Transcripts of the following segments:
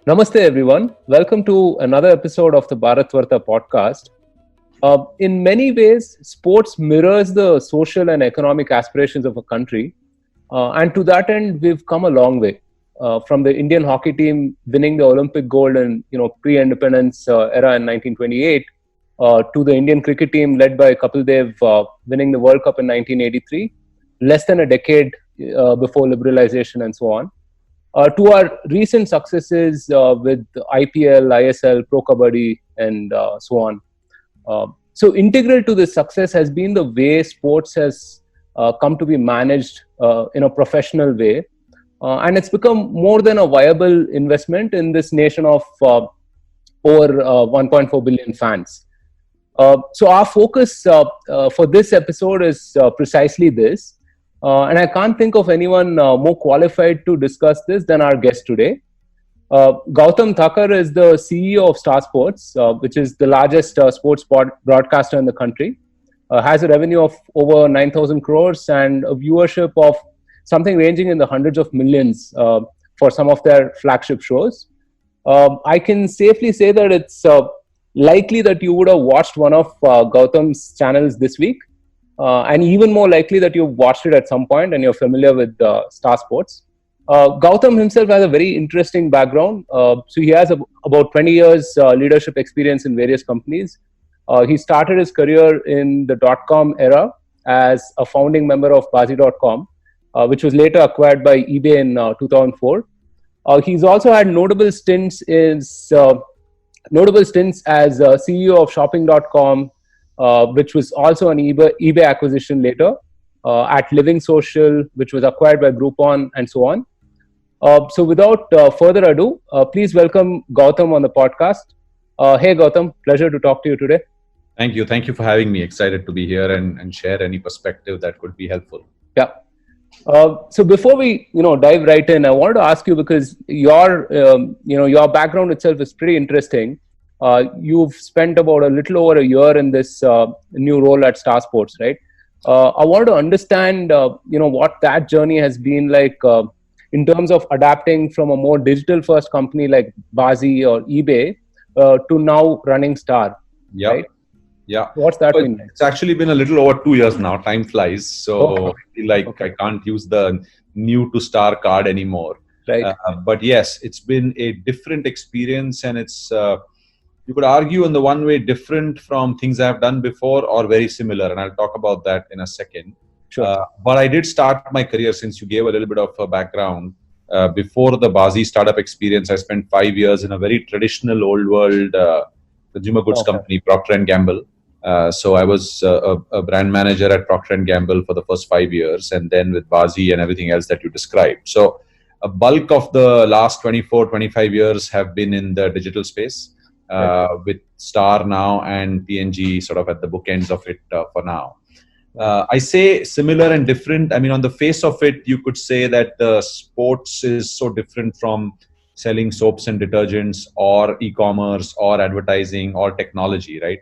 Namaste, everyone. Welcome to another episode of the Bharat Varta podcast. In many ways, sports mirrors the social and economic aspirations of a country. And to that end, we've come a long way. From the Indian hockey team winning the Olympic gold in pre-independence era in 1928, to the Indian cricket team led by Kapil Dev winning the World Cup in 1983, less than a decade before liberalization and so on, to our recent successes with IPL, ISL, Pro Kabaddi, and so on. So integral to this success has been the way sports has come to be managed in a professional way. And it's become more than a viable investment in this nation of over 1.4 billion fans. So our focus for this episode is precisely this. And I can't think of anyone more qualified to discuss this than our guest today. Gautam Thakur is the CEO of Star Sports, which is the largest sports broadcaster in the country. Has a revenue of over 9,000 crores and a viewership of something ranging in the hundreds of millions for some of their flagship shows. I can safely say that it's likely that you would have watched one of Gautam's channels this week, and even more likely that you've watched it at some point and you're familiar with Star Sports. Gautam himself has a very interesting background. So he has about 20 years leadership experience in various companies. He started his career in the .com era as a founding member of Bazi.com, which was later acquired by eBay in 2004. He's also had notable stints as CEO of Shopping.com, which was also an eBay acquisition later, at Living Social, which was acquired by Groupon, and so on. So without further ado, please welcome Gautam on the podcast. Hey Gautam, pleasure to talk to you today. Thank you. Thank you for having me. Excited to be here and share any perspective that could be helpful. Yeah. So before we dive right in, I wanted to ask you, because your background itself is pretty interesting. You've spent about a little over a year in this new role at Star Sports, right? I wanted to understand what that journey has been like in terms of adapting from a more digital first company like Bazi or eBay to now running Star. Yeah. Right? Yeah. What's that been like? It's actually been a little over 2 years now. Time flies. So I feel like I can't use the new to Star card anymore. Right. But yes, it's been a different experience, and it's you could argue in the one way different from things I've done before, or very similar. And I'll talk about that in a second. Sure. But I did start my career, since you gave a little bit of a background. Before the Bazi startup experience, I spent 5 years in a very traditional old world consumer goods company, Procter & Gamble. So I was a brand manager at Procter & Gamble for the first 5 years, and then with Bazi and everything else that you described. So a bulk of the last 24, 25 years have been in the digital space, with Star now and P&G sort of at the bookends of it for now. I say similar and different. I mean, on the face of it, you could say that the sports is so different from selling soaps and detergents or e-commerce or advertising or technology, right?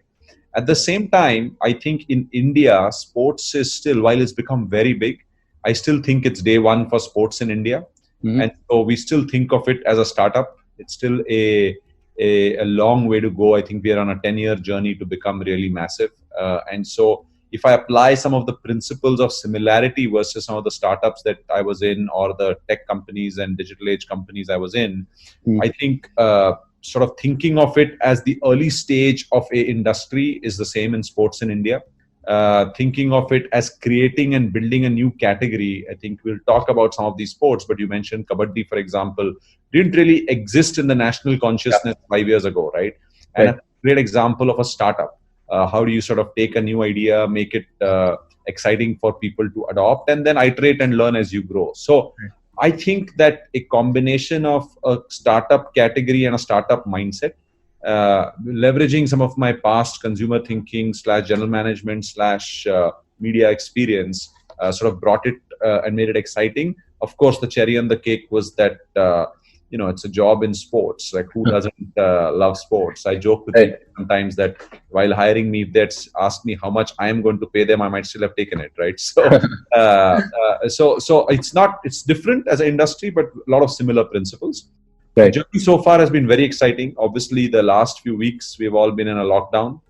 At the same time, I think in India, sports is still, while it's become very big, I still think it's day one for sports in India. Mm-hmm. And so we still think of it as a startup. It's still a long way to go. I think we are on a 10-year journey to become really massive. And so if I apply some of the principles of similarity versus some of the startups that I was in, or the tech companies and digital age companies I was in, I think sort of thinking of it as the early stage of a industry is the same in sports in India. Thinking of it as creating and building a new category. I think we'll talk about some of these sports, but you mentioned Kabaddi, for example, didn't really exist in the national consciousness 5 years ago, right? And a great example of a startup. How do you sort of take a new idea, make it exciting for people to adopt, and then iterate and learn as you grow? So I think that a combination of a startup category and a startup mindset, leveraging some of my past consumer thinking / general management / media experience, sort of brought it and made it exciting. Of course, the cherry on the cake was that it's a job in sports. Like, who doesn't love sports? I joke with people sometimes that while hiring me, if they'd asked me how much I am going to pay them, I might still have taken it, right? So, so it's different as an industry, but a lot of similar principles. The Right. journey so far has been very exciting. Obviously, the last few weeks we've all been in a lockdown,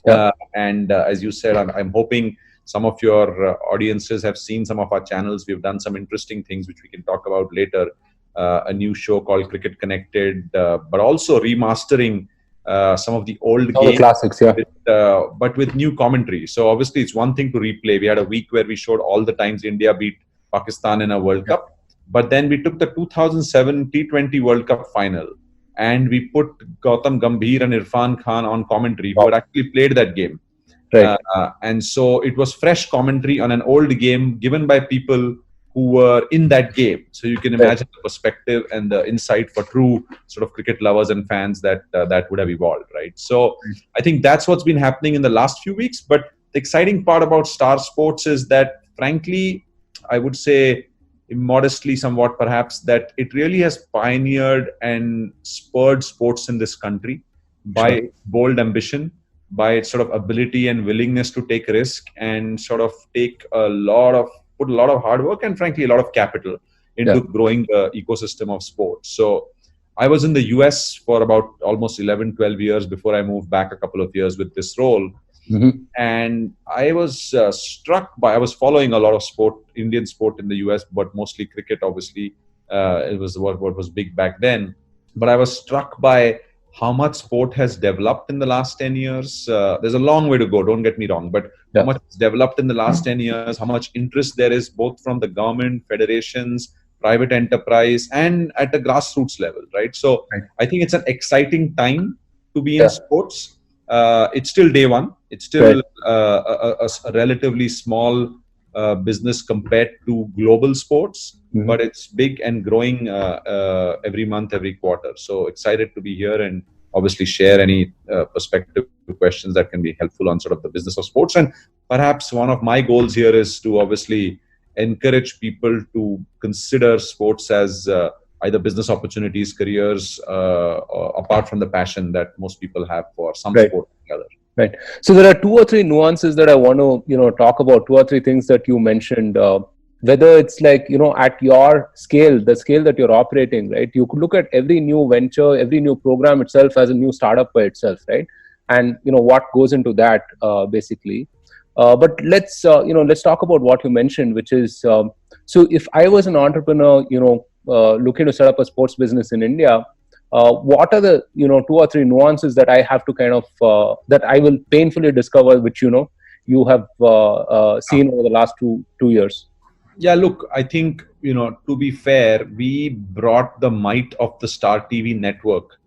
Yeah. and as you said, I'm hoping some of your audiences have seen some of our channels. We've done some interesting things which we can talk about later. A new show called Cricket Connected, but also remastering some of the old All the games, classics. Yeah. but with new commentary. So obviously, it's one thing to replay. We had a week where we showed all the times India beat Pakistan in a World Cup, but then we took the 2007 T20 World Cup final and we put Gautam Gambhir and Irfan Khan on commentary, who had actually played that game. Right. And so it was fresh commentary on an old game given by people who were in that game. So you can imagine the perspective and the insight for true sort of cricket lovers and fans that that would have evolved, right? So I think that's what's been happening in the last few weeks. But the exciting part about Star Sports is that, frankly, I would say, immodestly somewhat perhaps, that it really has pioneered and spurred sports in this country by bold ambition, by its sort of ability and willingness to take risk and sort of put a lot of hard work and frankly a lot of capital into growing the ecosystem of sports. So I was in the US for about almost 11, 12 years before I moved back a couple of years with this role. Mm-hmm. And I was I was following a lot of Indian sport in the US, but mostly cricket, obviously. It was what was big back then. But I was struck by how much sport has developed in the last 10 years. There's a long way to go, don't get me wrong, but how much has developed in the last 10 years, how much interest there is both from the government, federations, private enterprise, and at the grassroots level, right? So I think it's an exciting time to be in sports. It's still day one. It's still a relatively small business compared to global sports, but it's big and growing every month, every quarter. So excited to be here and obviously share any perspective questions that can be helpful on sort of the business of sports. And perhaps one of my goals here is to obviously encourage people to consider sports as either business opportunities, careers, apart from the passion that most people have for some sport or the other. Right. So there are two or three nuances that I want to, talk about. Two or three things that you mentioned. Whether it's like, at your scale, the scale that you're operating, right? You could look at every new venture, every new program itself as a new startup by itself, right? And what goes into that, basically. But let's talk about what you mentioned, which is so if I was an entrepreneur, looking to set up a sports business in India. What are the two or three nuances that I have to kind of that I will painfully discover, which you have seen over the last two years? Yeah, look, I think to be fair, we brought the might of the Star TV network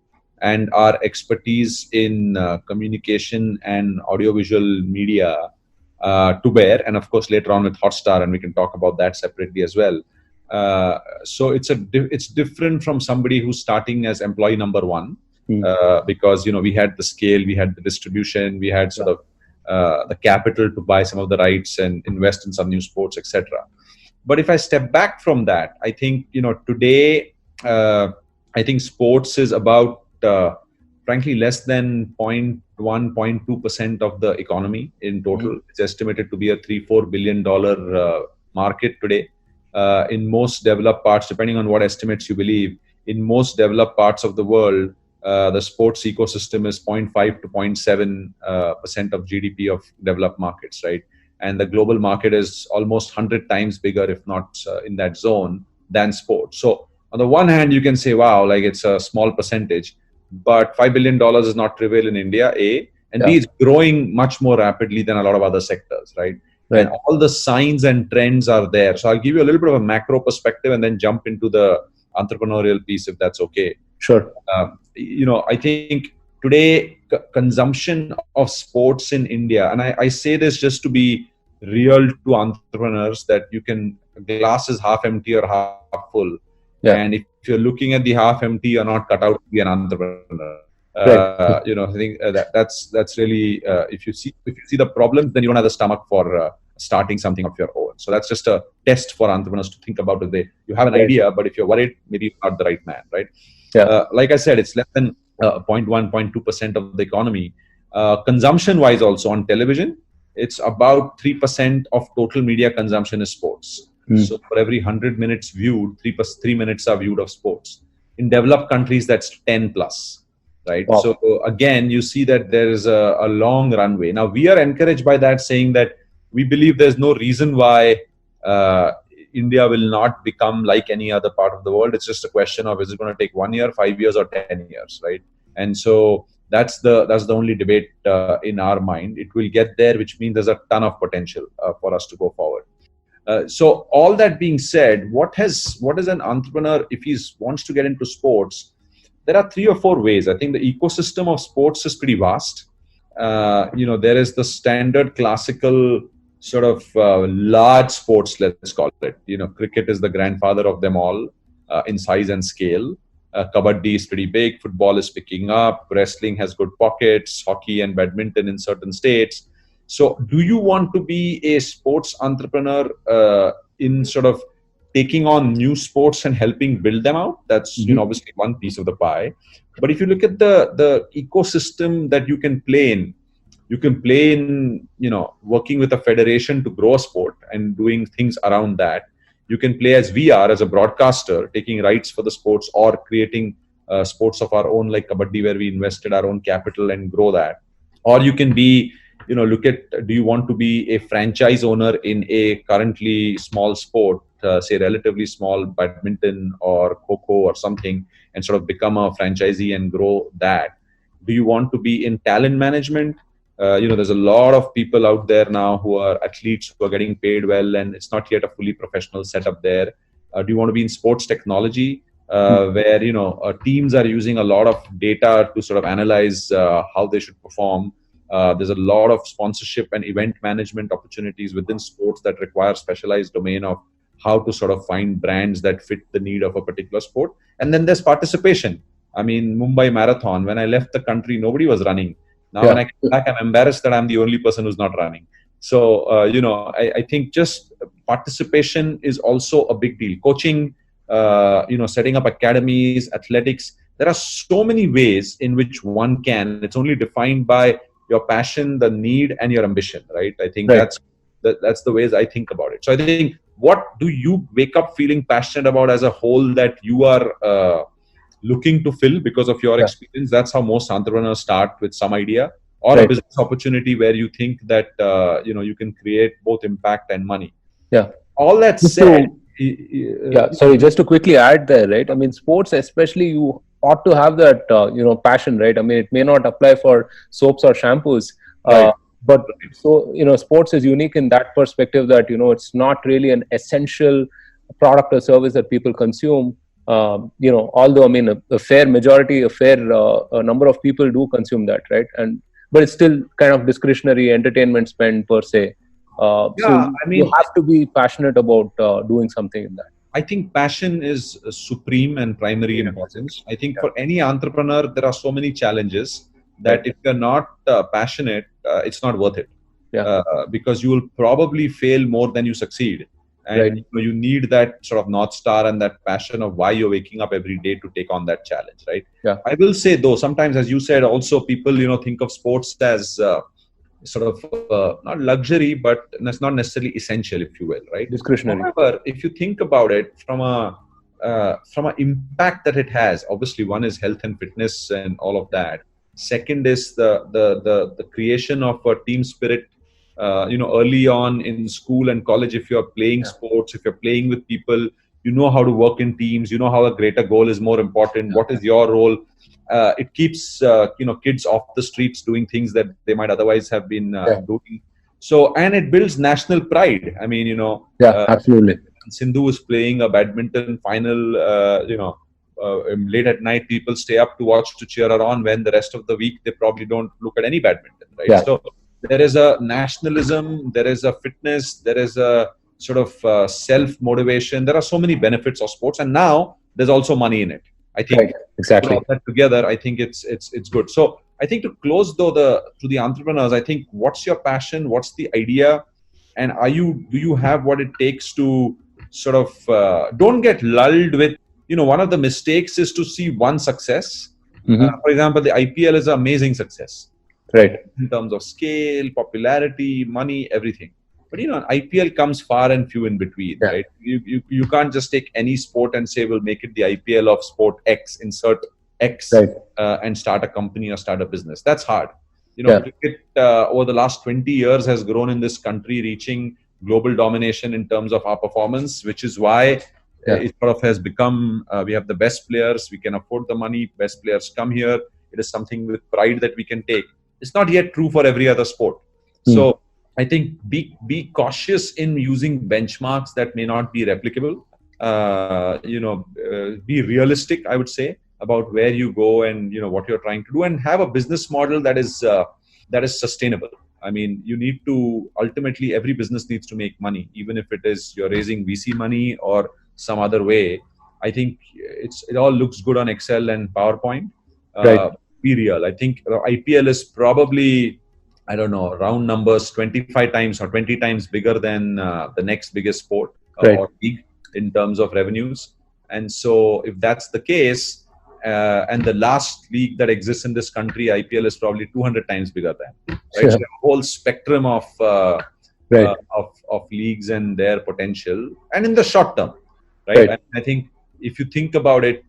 and our expertise in communication and audiovisual media to bear, and of course later on with Hotstar, and we can talk about that separately as well. So it's different from somebody who's starting as employee number one, because we had the scale, we had the distribution, we had sort of the capital to buy some of the rights and invest in some new sports, etc. But if I step back from that, I think today I think sports is about frankly less than 0.1, 0.2% of the economy in total. It's estimated to be a $3-4 billion market today. In most developed parts, depending on what estimates you believe, in most developed parts of the world, the sports ecosystem is 0.5 to 0.7% of GDP of developed markets, right? And the global market is almost 100 times bigger, if not in that zone, than sports. So on the one hand, you can say, wow, like it's a small percentage, but $5 billion is not trivial in India, A, and B, it's growing much more rapidly than a lot of other sectors, right? And all the signs and trends are there. So I'll give you a little bit of a macro perspective and then jump into the entrepreneurial piece, if that's okay. Sure. I think today consumption of sports in India, and I say this just to be real to entrepreneurs, that glass is half empty or half full. And if you're looking at the half empty, you're not cut out to be an entrepreneur. I think that's really if you see the problem, then you don't have the stomach for starting something of your own. So that's just a test for entrepreneurs to think about. You have an idea, but if you're worried, maybe you're not the right man, right? Like I said, it's less than 0.1, 0.2% of the economy. Consumption wise, also on television, it's about 3% of total media consumption is sports. So for every 100 minutes viewed, 3 minutes are viewed of sports. In developed countries, that's 10 plus, right? Wow. So again, you see that there is a long runway. Now, we are encouraged by that, saying that we believe there's no reason why India will not become like any other part of the world. It's just a question of, is it going to take 1 year, 5 years, or 10 years, right? And so that's the only debate in our mind. It will get there, which means there's a ton of potential for us to go forward. So all that being said, what is an entrepreneur, if he wants to get into sports? There are 3 or 4 ways. I think the ecosystem of sports is pretty vast. There is the standard classical sort of large sports, let's call it. Cricket is the grandfather of them all in size and scale. Kabaddi is pretty big. Football is picking up. Wrestling has good pockets. Hockey and badminton in certain states. So, do you want to be a sports entrepreneur in sort of taking on new sports and helping build them out? That's obviously one piece of the pie. But if you look at the ecosystem that you can play in, working with a federation to grow a sport and doing things around that. You can play as we are, as a broadcaster, taking rights for the sports, or creating sports of our own, like Kabaddi, where we invested our own capital and grow that. Or you can be, look at, do you want to be a franchise owner in a currently small sport, say relatively small, badminton or kho-kho or something, and sort of become a franchisee and grow that? Do you want to be in talent management? There's a lot of people out there now who are athletes who are getting paid well, and it's not yet a fully professional setup there. Do you want to be in sports technology, where teams are using a lot of data to sort of analyze how they should perform? There's a lot of sponsorship and event management opportunities within sports that require specialized domain of how to sort of find brands that fit the need of a particular sport. And then there's participation. I mean, Mumbai Marathon, when I left the country, nobody was running. Now, when I come back, I'm embarrassed that I'm the only person who's not running. So, I think just participation is also a big deal. Coaching, setting up academies, athletics. There are so many ways in which one can. It's only defined by your passion, the need, and your ambition, right? I think that's the ways I think about it. So I think, what do you wake up feeling passionate about as a whole that you are looking to fill because of your experience? That's how most entrepreneurs start, with some idea or a business opportunity where you think that you can create both impact and money. All that said, sorry, just to quickly add there, right? I mean, sports especially, you ought to have that passion, right? I mean, it may not apply for soaps or shampoos, but so sports is unique in that perspective that it's not really an essential product or service that people consume. Although I mean a fair majority, a number of people do consume that, right? But it's still kind of discretionary entertainment spend per se. So I mean, you have to be passionate about doing something in that. I think passion is supreme and primary importance. I think for any entrepreneur, there are so many challenges that if you're not passionate, it's not worth it. Because you will probably fail more than you succeed. And you need that sort of North Star and that passion of why you're waking up every day to take on that challenge, right? I will say, though, sometimes, as you said, also people, think of sports as sort of not luxury, but that's not necessarily essential, if you will, right? Discretionary. However, if you think about it from an impact that it has, obviously one is health and fitness and all of that. Second is the creation of a team spirit. Early on in school and college, if you're playing sports, if you're playing with people, you know how to work in teams, you know how a greater goal is more important. What is your role? It keeps, kids off the streets doing things that they might otherwise have been doing. So, and it builds national pride. I mean, absolutely. Sindhu is playing a badminton final, late at night, people stay up to cheer her on, when the rest of the week, they probably don't look at any badminton, right? So, there is a nationalism, there is a fitness, there is a sort of self-motivation. There are so many benefits of sports, and now there's also money in it. I think exactly all that together, I think it's good. So I think to close though to the entrepreneurs, I think, what's your passion? What's the idea? And do you have what it takes to sort of don't get lulled with, one of the mistakes is to see one success. For example, the IPL is an amazing success. Right. In terms of scale, popularity, money, everything. But IPL comes far and few in between, Yeah. right? You can't just take any sport and say we'll make it the IPL of sport X, insert X, Right. and start a company or start a business. That's hard. Yeah. Cricket over the last 20 years has grown in this country, reaching global domination in terms of our performance, which is why it sort of has become, we have the best players, we can afford the money, best players come here. It is something with pride that we can take. It's not yet true for every other sport. So I think be cautious in using benchmarks that may not be replicable. Be realistic, I would say, about where you go and what you're trying to do, and have a business model that is sustainable. I mean, you need to ultimately, every business needs to make money, even if it is you're raising VC money or some other way. I think it all looks good on Excel and PowerPoint. Right. Be real. I think IPL is probably, I don't know, round numbers, 25 times or 20 times bigger than the next biggest sport or league in terms of revenues. And so if that's the case, and the last league that exists in this country, IPL, is probably 200 times bigger than. Right? Sure. So a whole spectrum of leagues and their potential, and in the short term, right? And I think if you think about it,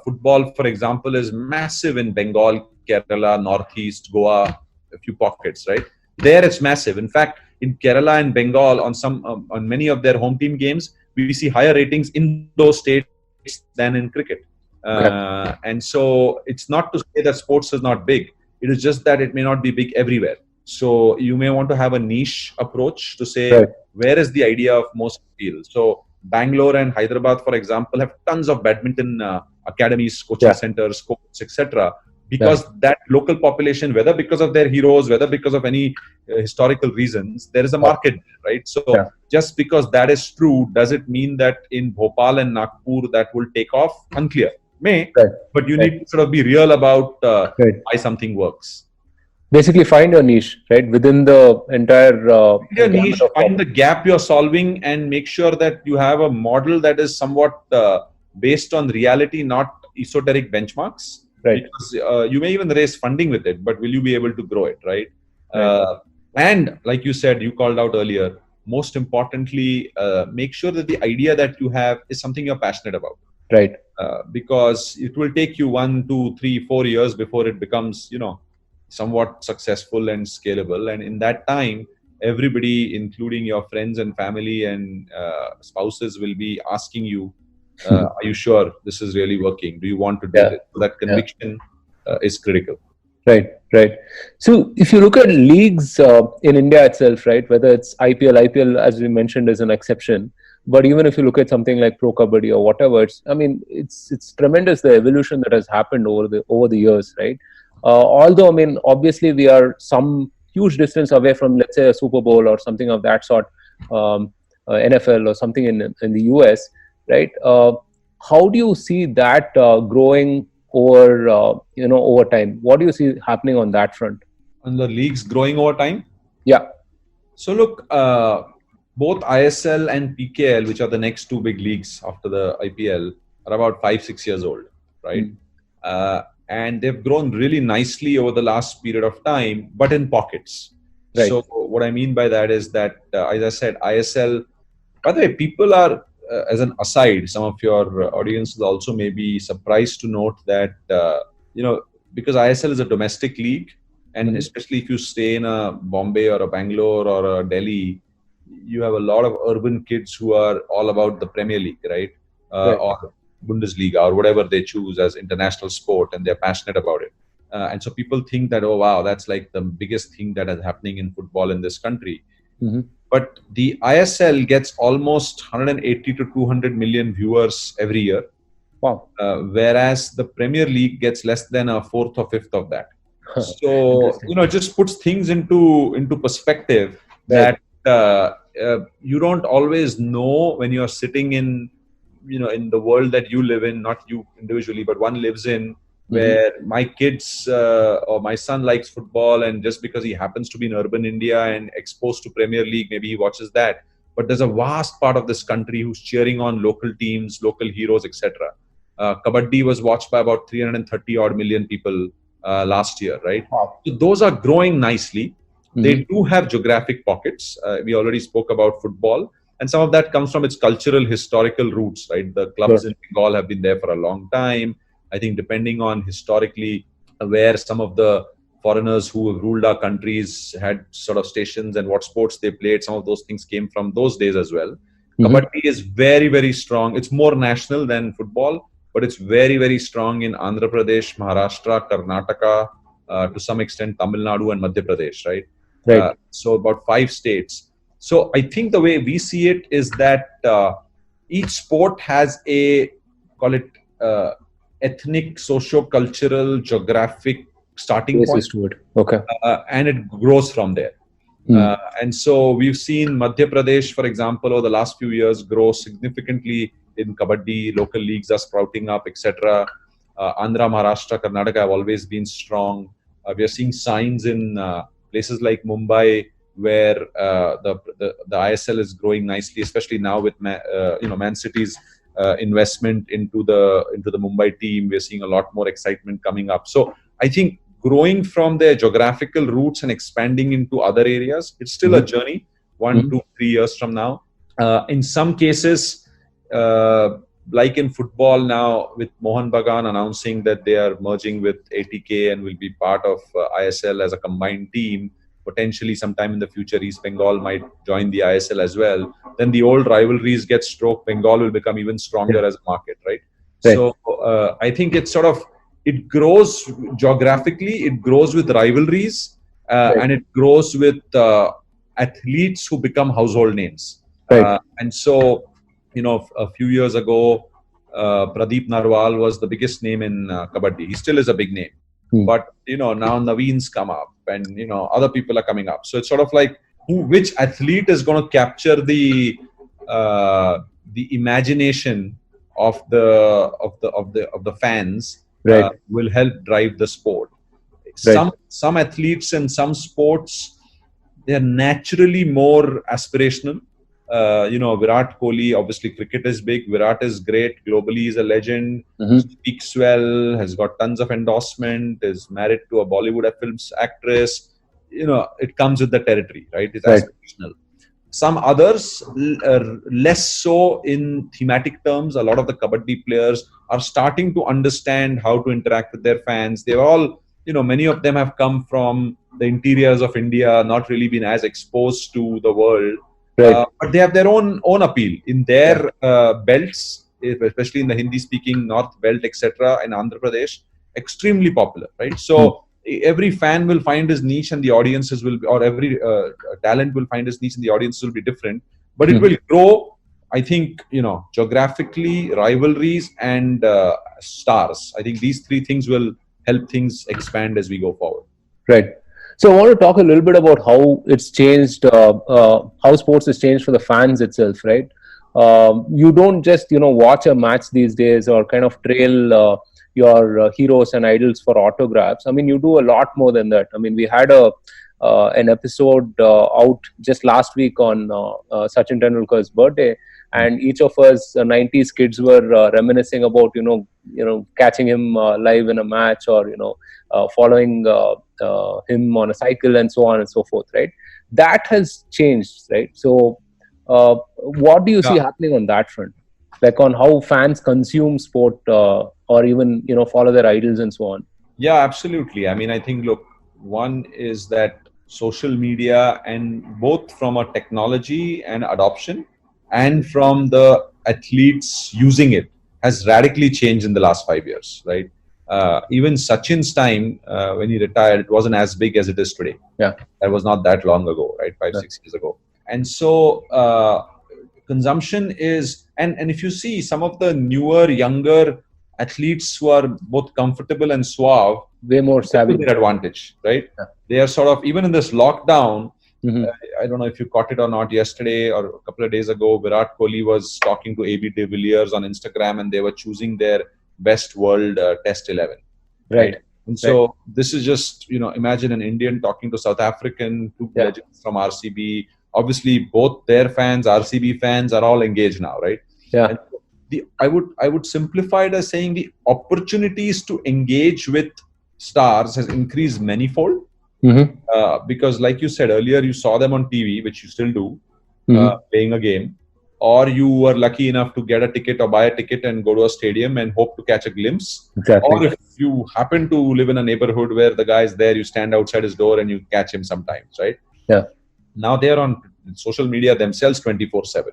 football, for example, is massive in Bengal, Kerala, Northeast, Goa, a few pockets, right? There it's massive. In fact, in Kerala and Bengal, on many of their home team games, we see higher ratings in those states than in cricket. And so it's not to say that sports is not big. It is just that it may not be big everywhere. So you may want to have a niche approach to say, where is the idea of most appeal? So Bangalore and Hyderabad, for example, have tons of badminton academies, coaching centers, courts, etc. Because that local population, whether because of their heroes, whether because of any historical reasons, there is a market, right? So just because that is true, does it mean that in Bhopal and Nagpur that will take off? Unclear. May, but you need to sort of be real about why something works. Basically, find your niche, right, within the entire niche. Find the gap you're solving, and make sure that you have a model that is somewhat based on reality, not esoteric benchmarks. Right. Because you may even raise funding with it, but will you be able to grow it, right? And like you said, you called out earlier, most importantly, make sure that the idea that you have is something you're passionate about. Right. Because it will take you 1, 2, 3, 4 years before it becomes, somewhat successful and scalable. And in that time, everybody, including your friends and family and spouses, will be asking you, are you sure this is really working? Do you want to do it? So that conviction is critical. Right. So if you look at leagues in India itself, right, whether it's IPL, as we mentioned, is an exception. But even if you look at something like Pro Kabaddi or whatever, it's tremendous, the evolution that has happened over the years, right? Although, obviously we are some huge distance away from, let's say, a Super Bowl or something of that sort, NFL or something in the US, right? How do you see that growing over time? What do you see happening on that front? On the leagues growing over time? Yeah. So look, both ISL and PKL, which are the next two big leagues after the IPL, are about 5-6 years old, right? And they've grown really nicely over the last period of time, but in pockets. Right. So what I mean by that is that, as I said, ISL, by the way, people are, as an aside, some of your audiences also may be surprised to note that, because ISL is a domestic league, and especially if you stay in a Bombay or a Bangalore or a Delhi, you have a lot of urban kids who are all about the Premier League, right? Or Bundesliga or whatever they choose as international sport, and they're passionate about it. And so people think that, oh, wow, that's like the biggest thing that is happening in football in this country. But the ISL gets almost 180 to 200 million viewers every year. Wow. Whereas the Premier League gets less than a fourth or fifth of that. So, it just puts things into perspective that you don't always know when you're sitting in the world that you live in, not you individually, but one lives in, where my kids or my son likes football, and just because he happens to be in urban India and exposed to Premier League, maybe he watches that. But there's a vast part of this country who's cheering on local teams, local heroes, etc. Kabaddi was watched by about 330 odd million people last year, right? Wow. So those are growing nicely. They do have geographic pockets. We already spoke about football, and some of that comes from its cultural, historical roots, right? The clubs in Bengal have been there for a long time. I think depending on historically where some of the foreigners who have ruled our countries had sort of stations and what sports they played, some of those things came from those days as well. Kabaddi is very, very strong. It's more national than football, but it's very, very strong in Andhra Pradesh, Maharashtra, Karnataka, to some extent Tamil Nadu and Madhya Pradesh, right? So about 5 states. So I think the way we see it is that each sport has a, call it ethnic, socio-cultural, geographic starting point. To it. Okay. And it grows from there. And so we've seen Madhya Pradesh, for example, over the last few years grow significantly in Kabaddi. Local leagues are sprouting up, etc. Andhra, Maharashtra, Karnataka have always been strong. We are seeing signs in places like Mumbai where the ISL is growing nicely, especially now with Man City's investment into the Mumbai team. We're seeing a lot more excitement coming up. So I think growing from their geographical roots and expanding into other areas, it's still a journey. 1, 2, 3 years from now. In some cases, like in football now, with Mohan Bagan announcing that they are merging with ATK and will be part of ISL as a combined team, potentially sometime in the future, East Bengal might join the ISL as well. Then the old rivalries get stroked. Bengal will become even stronger as a market, right? So I think it's sort of, it grows geographically, it grows with rivalries, and it grows with athletes who become household names. And so, a few years ago, Pradeep Narwal was the biggest name in Kabaddi. He still is a big name. But, now Naveen's come up and, other people are coming up. So it's sort of like which athlete is going to capture the imagination of the fans. Will help drive the sport. Some athletes in some sports, they are naturally more aspirational. Virat Kohli, obviously cricket is big. Virat is great. Globally, he's a legend. Speaks well, has got tons of endorsement, is married to a Bollywood films actress. It comes with the territory, right? It's aspirational. Some others, less so in thematic terms. A lot of the Kabaddi players are starting to understand how to interact with their fans. They're all, many of them have come from the interiors of India, not really been as exposed to the world. But they have their own appeal in their belts, especially in the Hindi-speaking North Belt, etc. in Andhra Pradesh, extremely popular, right? So every fan will find his niche and the audiences will be, or every talent will find his niche and the audiences will be different, but it will grow, I think, geographically, rivalries and stars. I think these 3 things will help things expand as we go forward. Right. So I want to talk a little bit about how it's changed, how sports has changed for the fans itself, right? You don't just, watch a match these days or kind of trail your heroes and idols for autographs. I mean, you do a lot more than that. I mean, we had an episode out just last week on Sachin Tendulkar's birthday, and each of us 90s kids were reminiscing about catching him live in a match, or following him on a cycle and so on and so forth, right? That has changed, right? So what do you see happening on that front, like on how fans consume sport, or even follow their idols and so on? Yeah, absolutely. I mean, I think, look, one is that social media, and both from a technology and adoption and from the athletes using it, has radically changed in the last 5 years, right? Even Sachin's time, when he retired, it wasn't as big as it is today. That was not that long ago, right? 5-6 years ago. And so consumption is, and if you see some of the newer, younger athletes who are both comfortable and suave, way more savvy, their advantage, right? They are sort of, even in this lockdown, I don't know if you caught it or not, yesterday or a couple of days ago, Virat Kohli was talking to AB de Villiers on Instagram, and they were choosing their best world test 11. Right. And so this is just, imagine an Indian talking to South African, 2 legends from RCB. Obviously, both their fans, RCB fans, are all engaged now, right? And I would simplify it as saying the opportunities to engage with stars has increased manifold. Mm-hmm. Because, like you said earlier, you saw them on TV, which you still do, Mm-hmm. playing a game, or you were lucky enough to get a ticket or buy a ticket and go to a stadium and hope to catch a glimpse. Exactly. Or if you happen to live in a neighborhood where the guy is there, you stand outside his door and you catch him sometimes, right? Yeah. Now they are on social media themselves 24/7.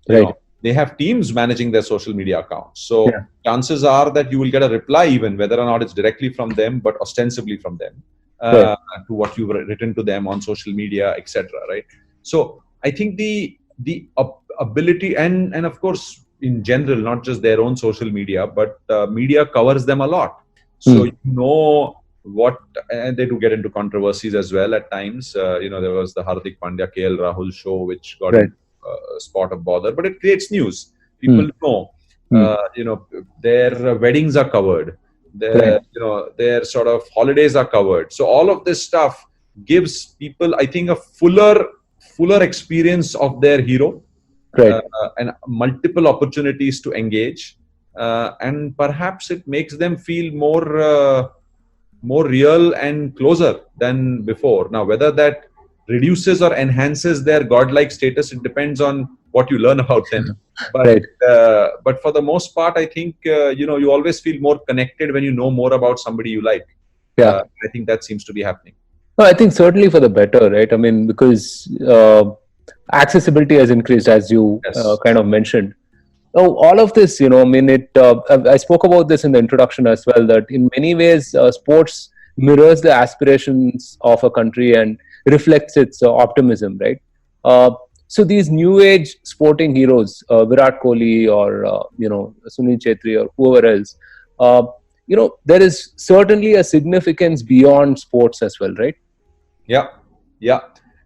Right. They have teams managing their social media accounts. So Yeah. chances are that you will get a reply, even whether or not it's directly from them, but ostensibly from them, Right. to what you've written to them on social media, etc. Right. So I think the ability, and of course in general, not just their own social media, but media covers them a lot. So Mm. what, and they do get into controversies as well at times. There was the Hardik Pandya KL Rahul show, which got Right. a spot of bother, but it creates news. People Mm. know, Mm. their weddings are covered, Right. their sort of holidays are covered. So all of this stuff gives people, I think, a fuller experience of their hero, Right. and multiple opportunities to engage, and perhaps it makes them feel more real and closer than before. Now, whether that reduces or enhances their godlike status, it depends on what you learn about them. Right. But for the most part, I think you always feel more connected when you know more about somebody you like. Yeah. I think that seems to be happening. No, I think certainly for the better, right? I mean, because accessibility has increased, as you Yes. kind of mentioned. Now, all of this, I mean, I spoke about this in the introduction as well, that in many ways, sports mirrors the aspirations of a country and reflects its optimism, right? Uh, so these new age sporting heroes, Virat Kohli or, Sunil Chetri or whoever else, uh, there is certainly a significance beyond sports as well, right? Yeah, yeah.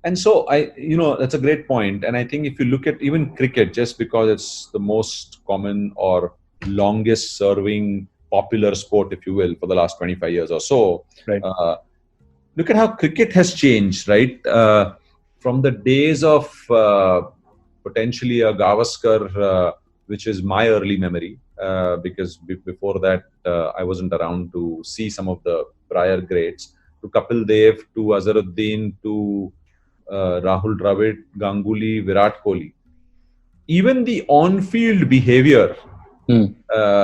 And so that's a great point. And I think if you look at even cricket, just because it's the most common or longest serving popular sport, if you will, for the last 25 years or so, Right. Look at how cricket has changed, right? From the days of potentially a Gavaskar, which is my early memory, because before that, I wasn't around to see some of the prior greats, to Kapil Dev, to Azharuddin, to Rahul Dravid, Ganguly, Virat Kohli. Even the on-field behavior Mm.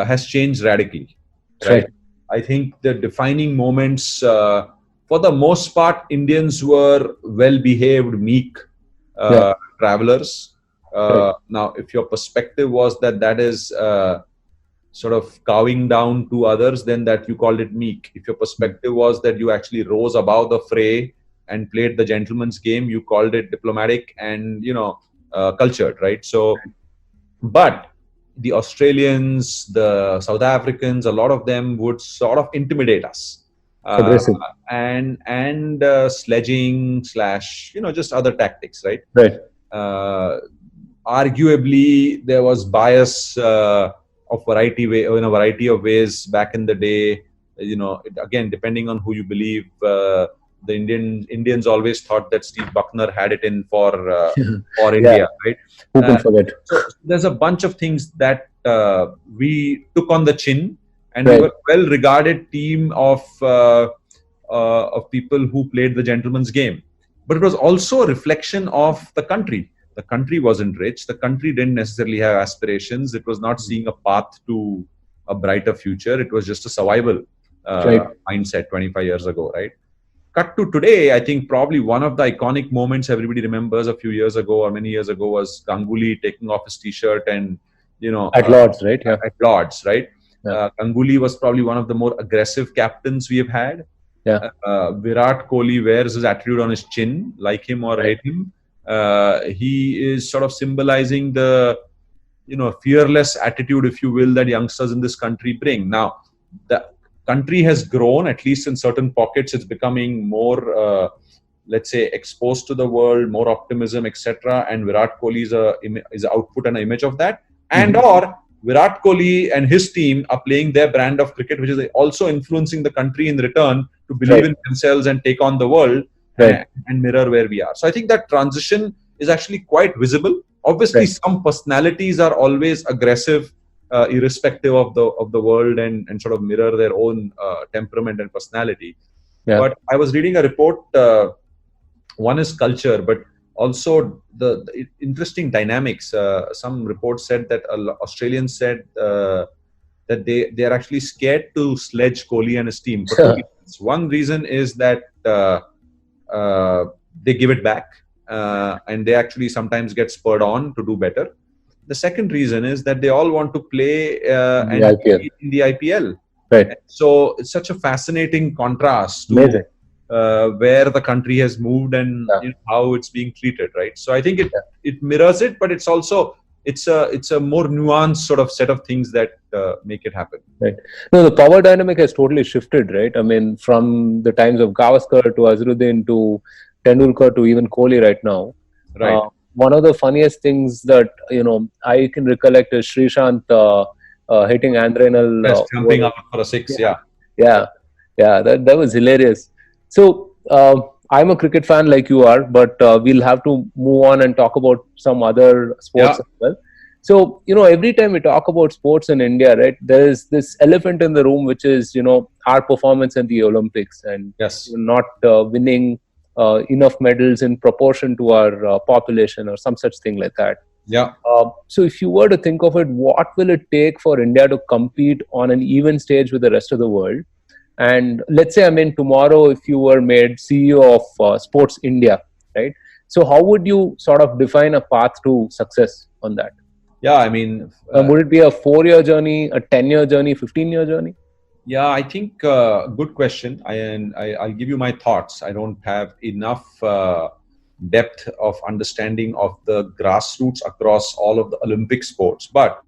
has changed radically, Right. right? I think the defining moments, for the most part, Indians were well-behaved, meek Yeah. travelers. Right. Now, if your perspective was that is sort of cowing down to others, then that you called it meek. If your perspective was that you actually rose above the fray and played the gentleman's game, you called it diplomatic and cultured, right? So, but the Australians, the South Africans, a lot of them would sort of intimidate us, Aggressive. and sledging / just other tactics, right? Right. Arguably, there was bias of variety of ways back in the day. Again, depending on who you believe, the Indians always thought that Steve Buckner had it in for India, right? Who can forget? So there's a bunch of things that we took on the chin, and Right. we were well-regarded team of people who played the gentleman's game. But it was also a reflection of the country. The country wasn't rich. The country didn't necessarily have aspirations. It was not seeing a path to a brighter future. It was just a survival Right. mindset 25 years ago, right? Cut to today, I think probably one of the iconic moments everybody remembers a few years ago or many years ago was Ganguly taking off his T-shirt and At Lords, right? Yeah. at Lords, right? Yeah. Ganguly was probably one of the more aggressive captains we have had. Yeah. Virat Kohli wears his attitude on his chin, like him or hate him. He is sort of symbolizing the fearless attitude, if you will, that youngsters in this country bring. Now, the country has grown, at least in certain pockets. It's becoming more, let's say, exposed to the world, more optimism, etc. And Virat Kohli is an output and an image of that. And or Virat Kohli and his team are playing their brand of cricket, which is also influencing the country in return to believe in themselves and take on the world, and mirror where we are. So I think that transition is actually quite visible. Obviously, some personalities are always aggressive, irrespective of the world, and sort of mirror their own temperament and personality. Yeah. But I was reading a report. One is culture, but also the interesting dynamics. Some reports said that Australians said that they are actually scared to sledge Kohli and his team for two reasons. One reason is that they give it back, and they actually sometimes get spurred on to do better. The second reason is that they all want to play The IPL. in the IPL. Right. And so it's such a fascinating contrast to Amazing. where the country has moved and how it's being treated, right? So I think it mirrors it, but it's also it's a more nuanced sort of set of things that make it happen. Right. No, the power dynamic has totally shifted, right? I mean, from the times of Gavaskar to Azharuddin to Tendulkar to even Kohli right now. Right. One of the funniest things that I can recollect is Srishant hitting Andrenal. Jumping up for a six. Yeah. That was hilarious. So I'm a cricket fan like you are, but we'll have to move on and talk about some other sports as well. So, every time we talk about sports in India, right, there is this elephant in the room, which is, our performance in the Olympics and not winning enough medals in proportion to our population or some such thing like that. Yeah. So if you were to think of it, what will it take for India to compete on an even stage with the rest of the world? And let's say, tomorrow, if you were made CEO of Sports India, right? So how would you sort of define a path to success on that? Yeah, would it be a 4-year journey, a 10-year journey, 15-year journey? Yeah, I think good question. I'll give you my thoughts. I don't have enough depth of understanding of the grassroots across all of the Olympic sports. But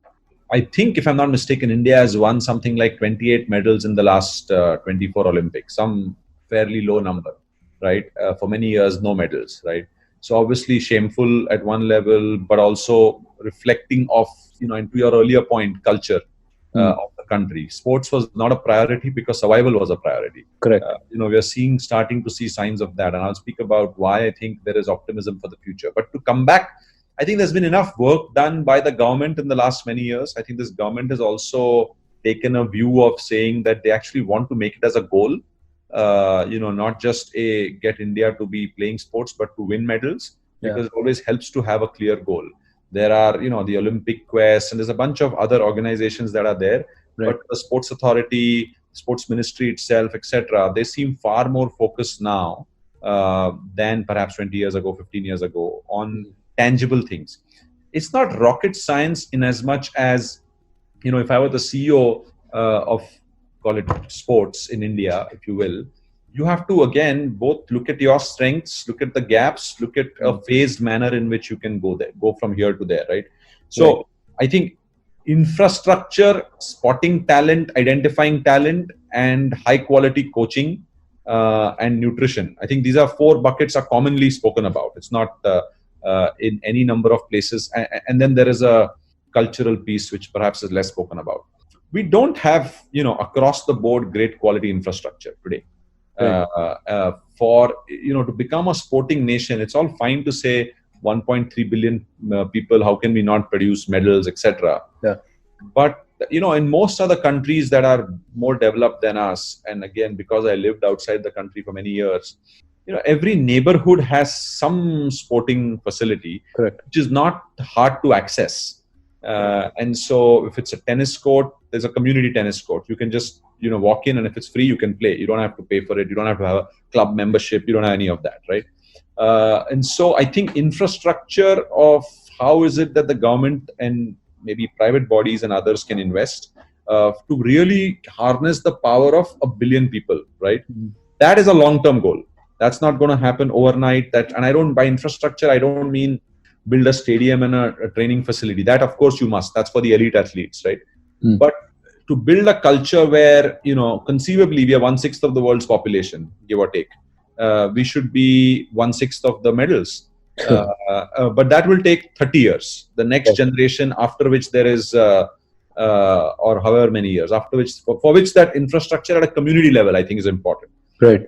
I think, if I'm not mistaken, India has won something like 28 medals in the last 24 Olympics, some fairly low number, right? For many years, no medals, right? So obviously shameful at one level, but also reflecting of, and to your earlier point, culture of the country. Sports was not a priority because survival was a priority. Correct. We are starting to see signs of that. And I'll speak about why I think there is optimism for the future. But to come back, I think there's been enough work done by the government in the last many years. I think this government has also taken a view of saying that they actually want to make it as a goal. Not just get India to be playing sports, but to win medals, because it always helps to have a clear goal. There are, the Olympic Quest, and there's a bunch of other organizations that are there. Right. But the Sports Authority, Sports Ministry itself, etc., they seem far more focused now than perhaps 20 years ago, 15 years ago on tangible things. It's not rocket science in as much as, if I were the CEO of, call it sports in India, if you will, you have to, again, both look at your strengths, look at the gaps, look at a phased manner in which you can go from here to there, right? So I think infrastructure, spotting talent, identifying talent, and high quality coaching and nutrition. I think these are 4 buckets are commonly spoken about. It's not in any number of places. And then there is a cultural piece which perhaps is less spoken about. We don't have, across the board, great quality infrastructure today. For, to become a sporting nation, it's all fine to say 1.3 billion people, how can we not produce medals, etc. Yeah. But, in most other countries that are more developed than us, and again, because I lived outside the country for many years, every neighborhood has some sporting facility. Correct. Which is not hard to access. And so if it's a tennis court, there's a community tennis court. You can just, walk in, and if it's free, you can play. You don't have to pay for it. You don't have to have a club membership. You don't have any of that, right? And so I think infrastructure of how is it that the government and maybe private bodies and others can invest to really harness the power of 1 billion people, right? Mm-hmm. That is a long-term goal. That's not going to happen overnight. And I don't, by infrastructure, I don't mean build a stadium and a training facility. That, of course, you must. That's for the elite athletes, right? Mm. But to build a culture where, conceivably we are 1/6 of the world's population, give or take. We should be 1/6 of the medals. But that will take 30 years. The next generation, after which there is, or however many years, after which, for which that infrastructure at a community level, I think is important. Right.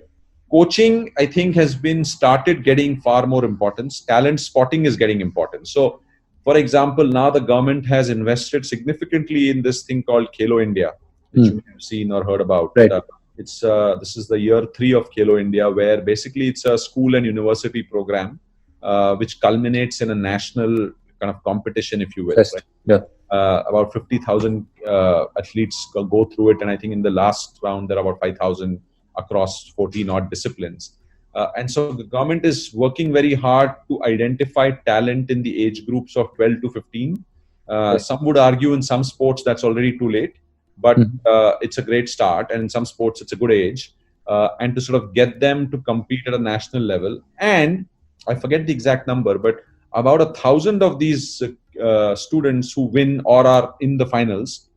Coaching, I think, has been started getting far more importance. Talent spotting is getting important. So, for example, now the government has invested significantly in this thing called Khelo India, which you may have seen or heard about. Right. This is the year 3 of Khelo India, where basically it's a school and university program which culminates in a national kind of competition, if you will. Yes. Right? Yeah. About 50,000 athletes go through it, and I think in the last round there are about 5,000 across 14 odd disciplines. And so the government is working very hard to identify talent in the age groups of 12 to 15. Some would argue in some sports that's already too late, but it's a great start, and in some sports it's a good age. And to sort of get them to compete at a national level, and I forget the exact number, but about 1,000 of these students who win or are in the finals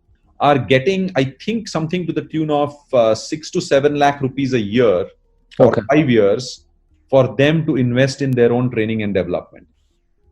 are getting, I think, something to the tune of 6 to 7 lakh rupees a year for 5 years for them to invest in their own training and development.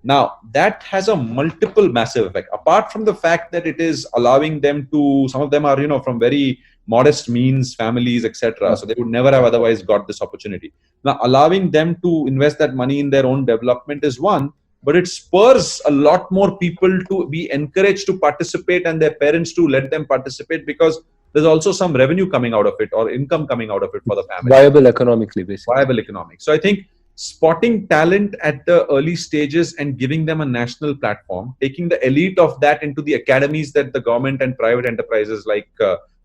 Now, that has a multiple massive effect. Apart from the fact that it is allowing them to, some of them are, from very modest means, families, etc. So they would never have otherwise got this opportunity. Now, allowing them to invest that money in their own development is one, but it spurs a lot more people to be encouraged to participate and their parents to let them participate, because there's also some revenue coming out of it or income coming out of it for the family. Viable economically, basically. Viable economics. So I think spotting talent at the early stages and giving them a national platform, taking the elite of that into the academies that the government and private enterprises like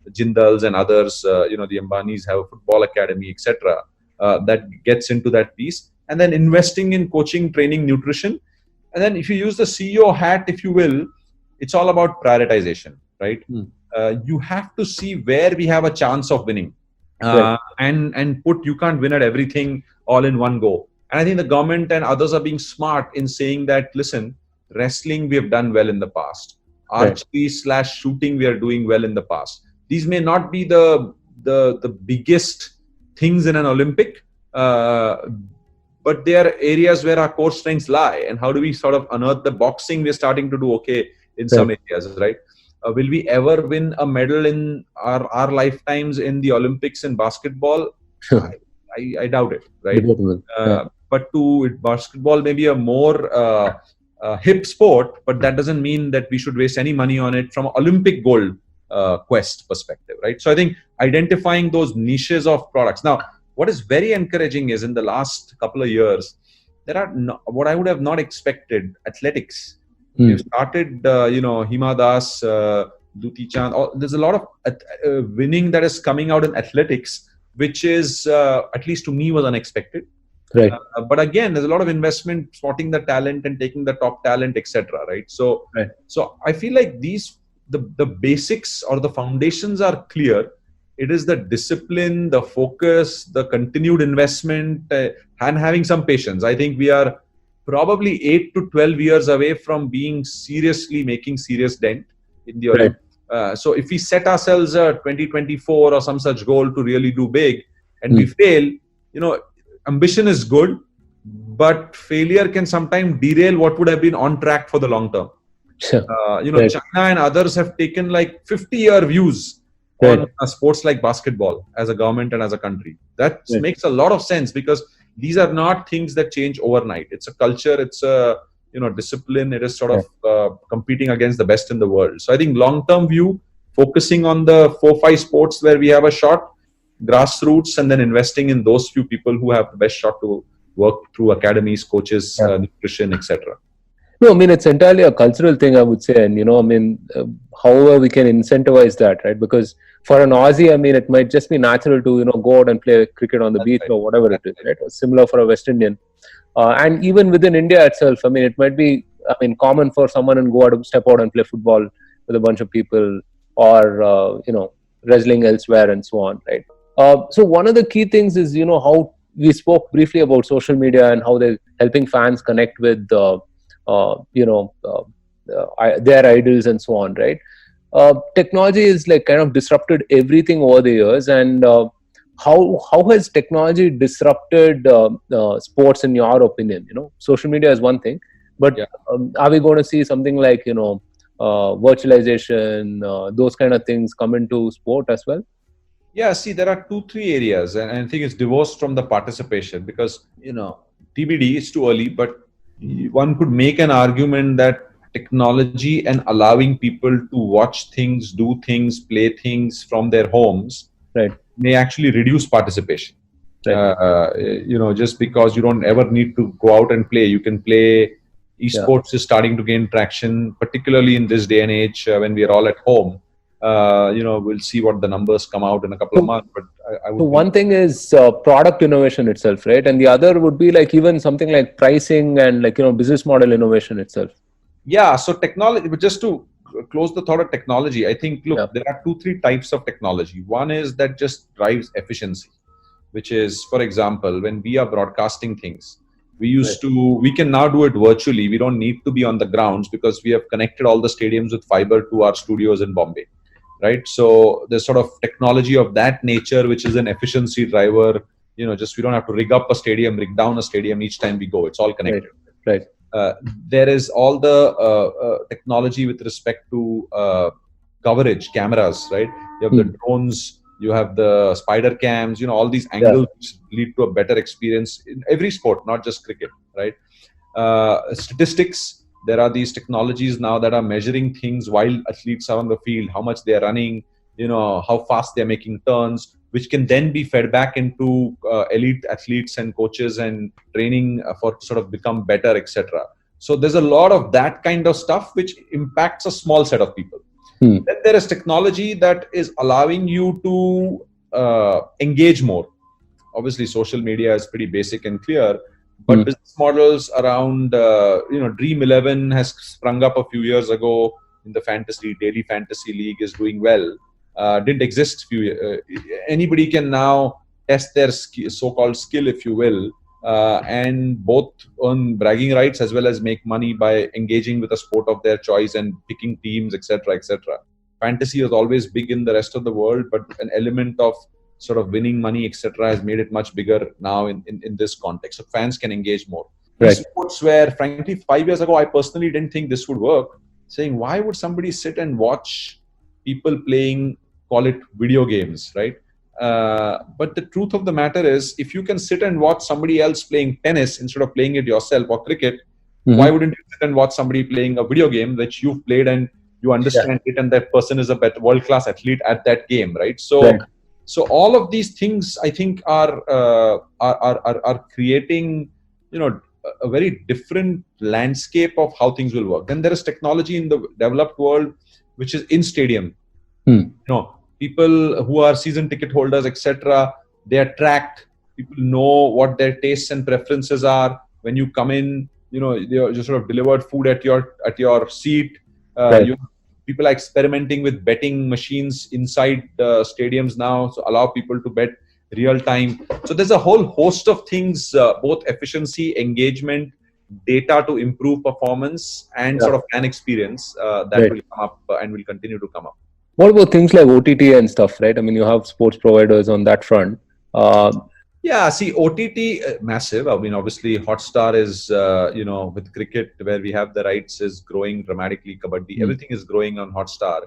Jindals and others, the Ambanis have a football academy, etc. That gets into that piece, and then investing in coaching, training, nutrition. And then if you use the CEO hat, if you will, it's all about prioritization, right? You have to see where we have a chance of winning, and you can't win at everything all in one go. And I think the government and others are being smart in saying that, listen, wrestling we have done well in the past, archery/shooting we are doing well in the past. These may not be the biggest things in an Olympic, but they are areas where our core strengths lie. And how do we sort of unearth the boxing? We're starting to do okay in some areas, right? Will we ever win a medal in our lifetimes in the Olympics in basketball? I doubt it, right? But basketball may be a more hip sport, but that doesn't mean that we should waste any money on it from an Olympic gold quest perspective, right? So I think identifying those niches of products. Now, what is very encouraging is in the last couple of years, there are what I would have not expected, athletics. We've started, Hima Das, Duti Chand. There's a lot of winning that is coming out in athletics, which is, at least to me, was unexpected. Right. But again, there's a lot of investment, spotting the talent and taking the top talent, etc. Right. So I feel like the basics or the foundations are clear. It is the discipline, the focus, the continued investment, and having some patience. I think we are probably 8 to 12 years away from making serious dent in the Olympics. So if we set ourselves a 2024 or some such goal to really do big, and we fail, ambition is good, but failure can sometimes derail what would have been on track for the long term. China and others have taken like 50-year views on sports like basketball as a government and as a country. That makes a lot of sense, because these are not things that change overnight. It's a culture, it's a discipline. It is sort of competing against the best in the world. So I think long-term view, focusing on the 4-5 sports where we have a shot, grassroots, and then investing in those few people who have the best shot to work through academies, coaches, nutrition, etc. No, I mean, it's entirely a cultural thing, I would say. And, however we can incentivize that, right? Because for an Aussie, I mean, it might just be natural to, go out and play cricket on the beach or whatever it is, right? Or similar for a West Indian. And even within India itself, I mean, it might be, common for someone and step out and play football with a bunch of people, or, wrestling elsewhere and so on, right? So one of the key things is, how we spoke briefly about social media and how they're helping fans connect with, their idols and so on, right? Technology is like kind of disrupted everything over the years. And how has technology disrupted sports in your opinion? Social media is one thing, but are we going to see something like, virtualization, those kind of things come into sport as well? Yeah, see, there are 2-3 areas, and I think it's divorced from the participation, because, TBD, it's too early, but one could make an argument that technology and allowing people to watch things, do things, play things from their homes, may actually reduce participation. Right. Just because you don't ever need to go out and play, you can play. Esports is starting to gain traction, particularly in this day and age when we are all at home. We'll see what the numbers come out in a couple of months. But I would. So one thing is product innovation itself, right? And the other would be like even something like pricing and like, business model innovation itself. Yeah. So technology, but just to close the thought of technology, I think, look, there are 2-3 types of technology. One is that just drives efficiency, which is, for example, when we are broadcasting things, we can now do it virtually. We don't need to be on the grounds because we have connected all the stadiums with fiber to our studios in Bombay, right? So there's sort of technology of that nature, which is an efficiency driver. Just we don't have to rig up a stadium, rig down a stadium each time we go. It's all connected. Right. There is all the technology with respect to coverage, cameras, right? You have the drones, you have the spider cams, all these angles which lead to a better experience in every sport, not just cricket, right? Statistics, there are these technologies now that are measuring things while athletes are on the field, how much they're running, how fast they're making turns, which can then be fed back into elite athletes and coaches and training for sort of become better, etc. So there's a lot of that kind of stuff which impacts a small set of people. Then there is technology that is allowing you to engage more. Obviously, social media is pretty basic and clear, but business models around, Dream 11 has sprung up a few years ago in the daily fantasy league is doing well. Didn't exist anybody can now test their so-called skill, if you will, and both earn bragging rights as well as make money by engaging with a sport of their choice and picking teams, etc., etc. Fantasy was always big in the rest of the world, but an element of sort of winning money, etc., has made it much bigger now in this context. So fans can engage more. Right. Sports where, frankly, 5 years ago, I personally didn't think this would work. Saying, why would somebody sit and watch people playing, call it video games, right? But the truth of the matter is, if you can sit and watch somebody else playing tennis instead of playing it yourself, or cricket, why wouldn't you sit and watch somebody playing a video game which you've played and you understand it, and that person is a better world-class athlete at that game, right? So all of these things, I think, are creating, a very different landscape of how things will work. Then there is technology in the developed world, which is in stadium. People who are season ticket holders, etc., they are tracked. People know what their tastes and preferences are. When you come in, you're just sort of delivered food at your seat. People are experimenting with betting machines inside stadiums now, so allow people to bet real time. So there's a whole host of things, both efficiency, engagement, data to improve performance, and sort of fan experience that will come up and will continue to come up. What about things like OTT and stuff, right? I mean, you have sports providers on that front. See, OTT, massive. I mean, obviously, Hotstar is, with cricket, where we have the rights, is growing dramatically. Kabaddi, everything is growing on Hotstar.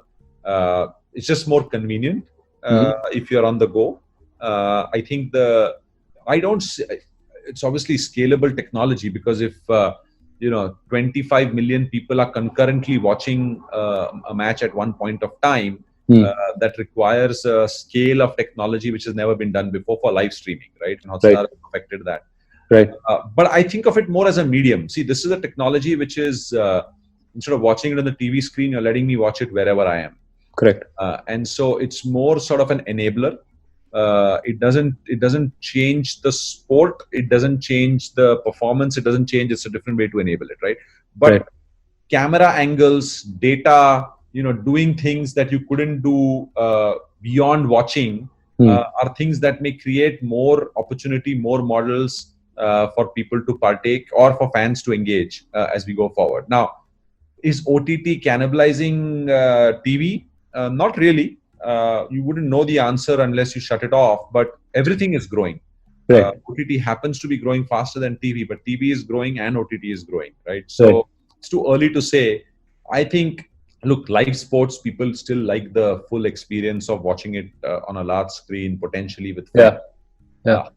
It's just more convenient if you're on the go. I think it's obviously scalable technology, because if 25 million people are concurrently watching a match at one point of time, that requires a scale of technology which has never been done before for live streaming, right? And Hotstar perfected that. Right. But I think of it more as a medium. See, this is a technology which is, instead of watching it on the TV screen, you're letting me watch it wherever I am. Correct. And so it's more sort of an enabler. It doesn't change the sport. It doesn't change the performance. It doesn't change. It's a different way to enable it, right? But camera angles, data, doing things that you couldn't do beyond watching are things that may create more opportunity, more models for people to partake or for fans to engage as we go forward. Now, is OTT cannibalizing TV? Not really. You wouldn't know the answer unless you shut it off, but everything is growing. OTT happens to be growing faster than TV, but TV is growing and OTT is growing, right? So it's too early to say. I think, look, live sports, people still like the full experience of watching it on a large screen, potentially with fans.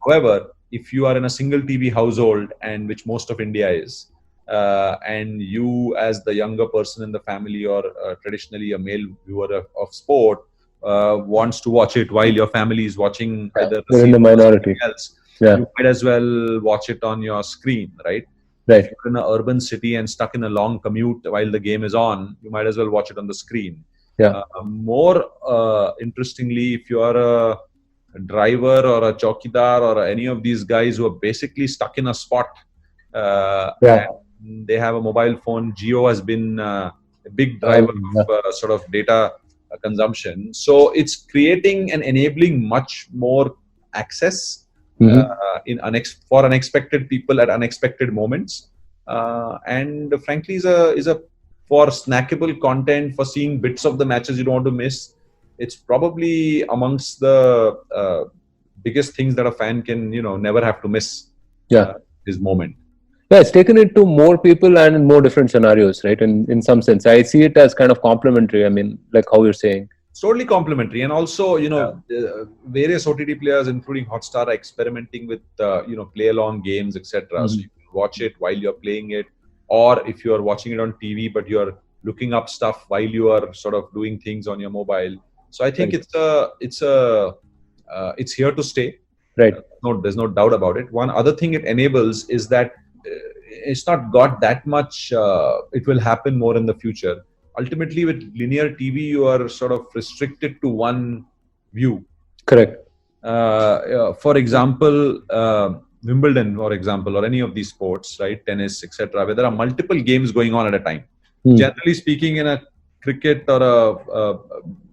However, if you are in a single TV household, and which most of India is, and you as the younger person in the family, or traditionally a male viewer of sport, wants to watch it while your family is watching either the They're in the series or minority. something else, Yeah. you might as well watch it on your screen, right? Right. If you're in an urban city and stuck in a long commute while the game is on, you might as well watch it on the screen. Yeah. More interestingly, if you are a driver or a chowkidar or any of these guys who are basically stuck in a spot, Yeah. and they have a mobile phone, Geo has been a big driver Yeah. of sort of data consumption. So it's creating and enabling much more access for unexpected people at unexpected moments, and frankly is a for snackable content, for seeing bits of the matches you don't want to miss. It's probably amongst the biggest things that a fan can never have to miss. Yeah. His moment. Yeah, it's taken it to more people and in more different scenarios, right? In some sense, I see it as kind of complementary. I mean, like how you're saying. It's totally complementary, and also various OTT players, including Hotstar, are experimenting with play along games, etc. So you can watch it while you're playing it, or if you are watching it on TV, but you're looking up stuff while you are sort of doing things on your mobile. So I think it's here to stay. Right. There's no doubt about it. One other thing it enables is that it's not got that much. It will happen more in the future. Ultimately, with linear TV, you are sort of restricted to one view. Correct. For example, Wimbledon, for example, or any of these sports, right, tennis, etc., where there are multiple games going on at a time. Generally speaking, in a cricket or a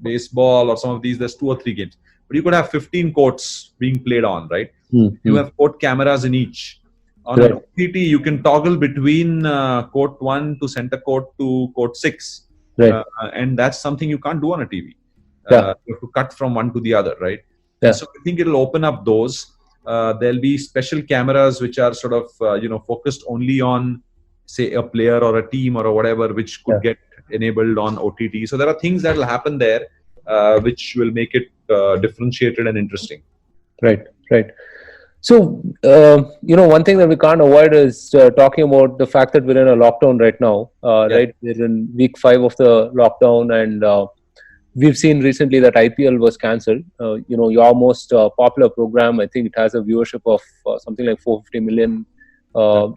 baseball or some of these, there's 2 or 3 games. But you could have 15 courts being played on, right? You have court cameras in each. On an OTT, you can toggle between court 1 to center court to court 6. Right. And that's something you can't do on a TV. You have to cut from one to the other, right? Yeah. So I think it'll open up those. There'll be special cameras which are sort of focused only on, say, a player or a team or whatever, which could get enabled on OTT. So there are things that will happen there which will make it differentiated and interesting. Right. So, one thing that we can't avoid is talking about the fact that we're in a lockdown right now. Right, we're in week 5 of the lockdown, and we've seen recently that IPL was cancelled. Your most popular program, I think it has a viewership of something like 450 million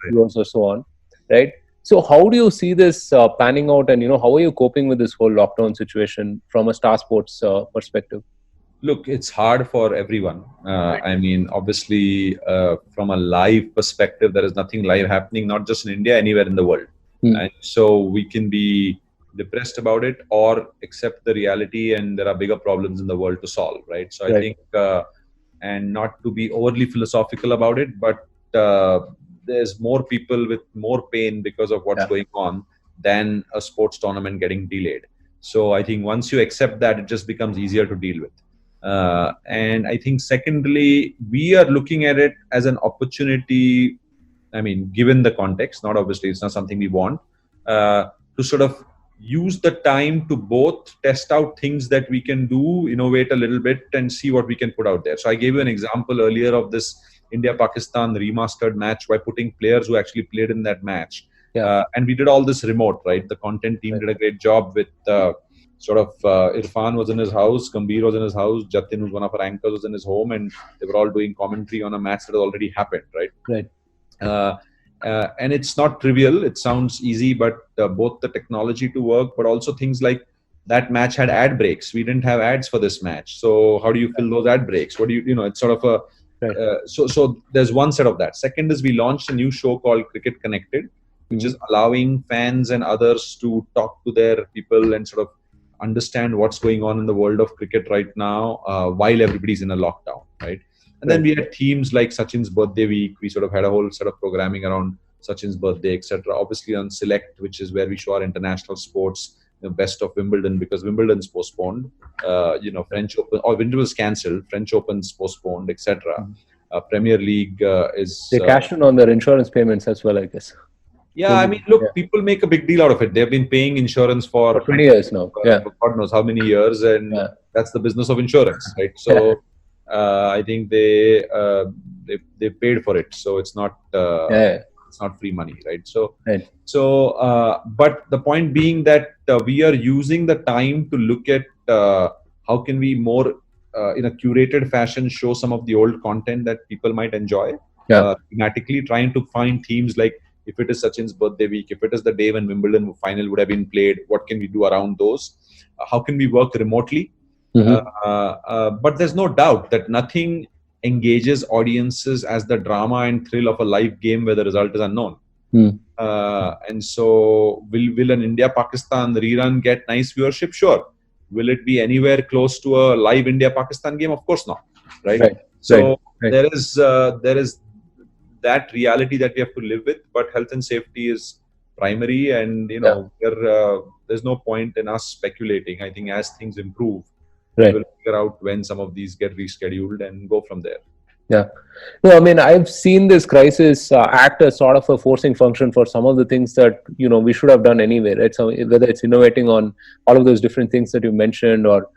viewers or so on. Right. So, how do you see this panning out, and how are you coping with this whole lockdown situation from a Star Sports perspective? Look, it's hard for everyone. I mean, obviously, from a live perspective, there is nothing live happening, not just in India, anywhere in the world. And so we can be depressed about it or accept the reality, and there are bigger problems in the world to solve, right? So I think, and not to be overly philosophical about it, but there's more people with more pain because of what's going on than a sports tournament getting delayed. So I think once you accept that, it just becomes easier to deal with. And I think secondly, we are looking at it as an opportunity. I mean, given the context, not obviously, it's not something we want, to sort of use the time to both test out things that we can do, innovate a little bit, and see what we can put out there. So I gave you an example earlier of this India-Pakistan remastered match by putting players who actually played in that match. And we did all this remote, right? The content team did a great job with Irfan was in his house, Gambhir was in his house, Jatin, who's one of our anchors, was in his home, and they were all doing commentary on a match that had already happened, right? Right. And it's not trivial. It sounds easy, but both the technology to work, but also things like that match had ad breaks. We didn't have ads for this match. So how do you fill those ad breaks? What do it's sort of a, so there's one set of that. Second is we launched a new show called Cricket Connected, which is allowing fans and others to talk to their people and sort of understand what's going on in the world of cricket right now while everybody's in a lockdown, right? And then we had themes like Sachin's birthday week. We sort of had a whole set of programming around Sachin's birthday, etc. Obviously on Select, which is where we show our international sports, the best of Wimbledon, because Wimbledon's postponed. French Open, or Wimbledon was cancelled. French Open's postponed, etc. Premier League is. They cashed in on their insurance payments as well, I guess. Yeah, I mean, look, people make a big deal out of it. They've been paying insurance for 20 years now. For God knows how many years, and that's the business of insurance, right? So I think they paid for it, so it's not it's not free money, right? So but the point being that we are using the time to look at how can we more in a curated fashion show some of the old content that people might enjoy. Thematically trying to find themes like, if it is Sachin's birthday week, if it is the day when Wimbledon final would have been played, what can we do around those? How can we work remotely? But there's no doubt that nothing engages audiences as the drama and thrill of a live game where the result is unknown. And so will an India-Pakistan rerun get nice viewership? Sure. Will it be anywhere close to a live India-Pakistan game? Of course not. Right. So there is that reality that we have to live with, but health and safety is primary, and there's no point in us speculating. I think as things improve, we'll figure out when some of these get rescheduled and go from there. Yeah. No, I mean, I've seen this crisis act as sort of a forcing function for some of the things that, we should have done anyway, right? So whether it's innovating on all of those different things that you mentioned, or,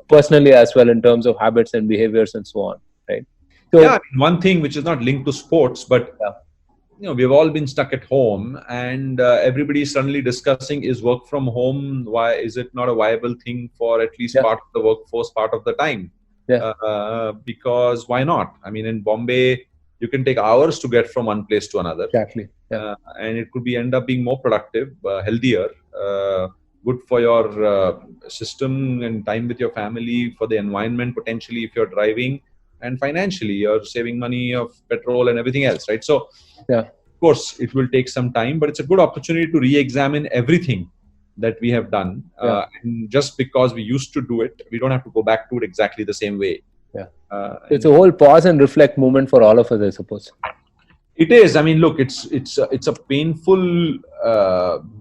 personally as well in terms of habits and behaviors and so on, right? So, yeah, one thing which is not linked to sports, but we've all been stuck at home, and everybody is suddenly discussing, is work from home, why is it not a viable thing for at least part of the workforce part of the time? Because why not? I mean, in Bombay, you can take hours to get from one place to another. Exactly. And it could end up being more productive, healthier, good for your system and time with your family, for the environment potentially if you're driving, and financially you're saving money of petrol and everything else, right? So of course it will take some time, but it's a good opportunity to re-examine everything that we have done. And just because we used to do it, we don't have to go back to it exactly the same way. It's a whole pause and reflect moment for all of us, I suppose. It is. I mean, look, it's a painful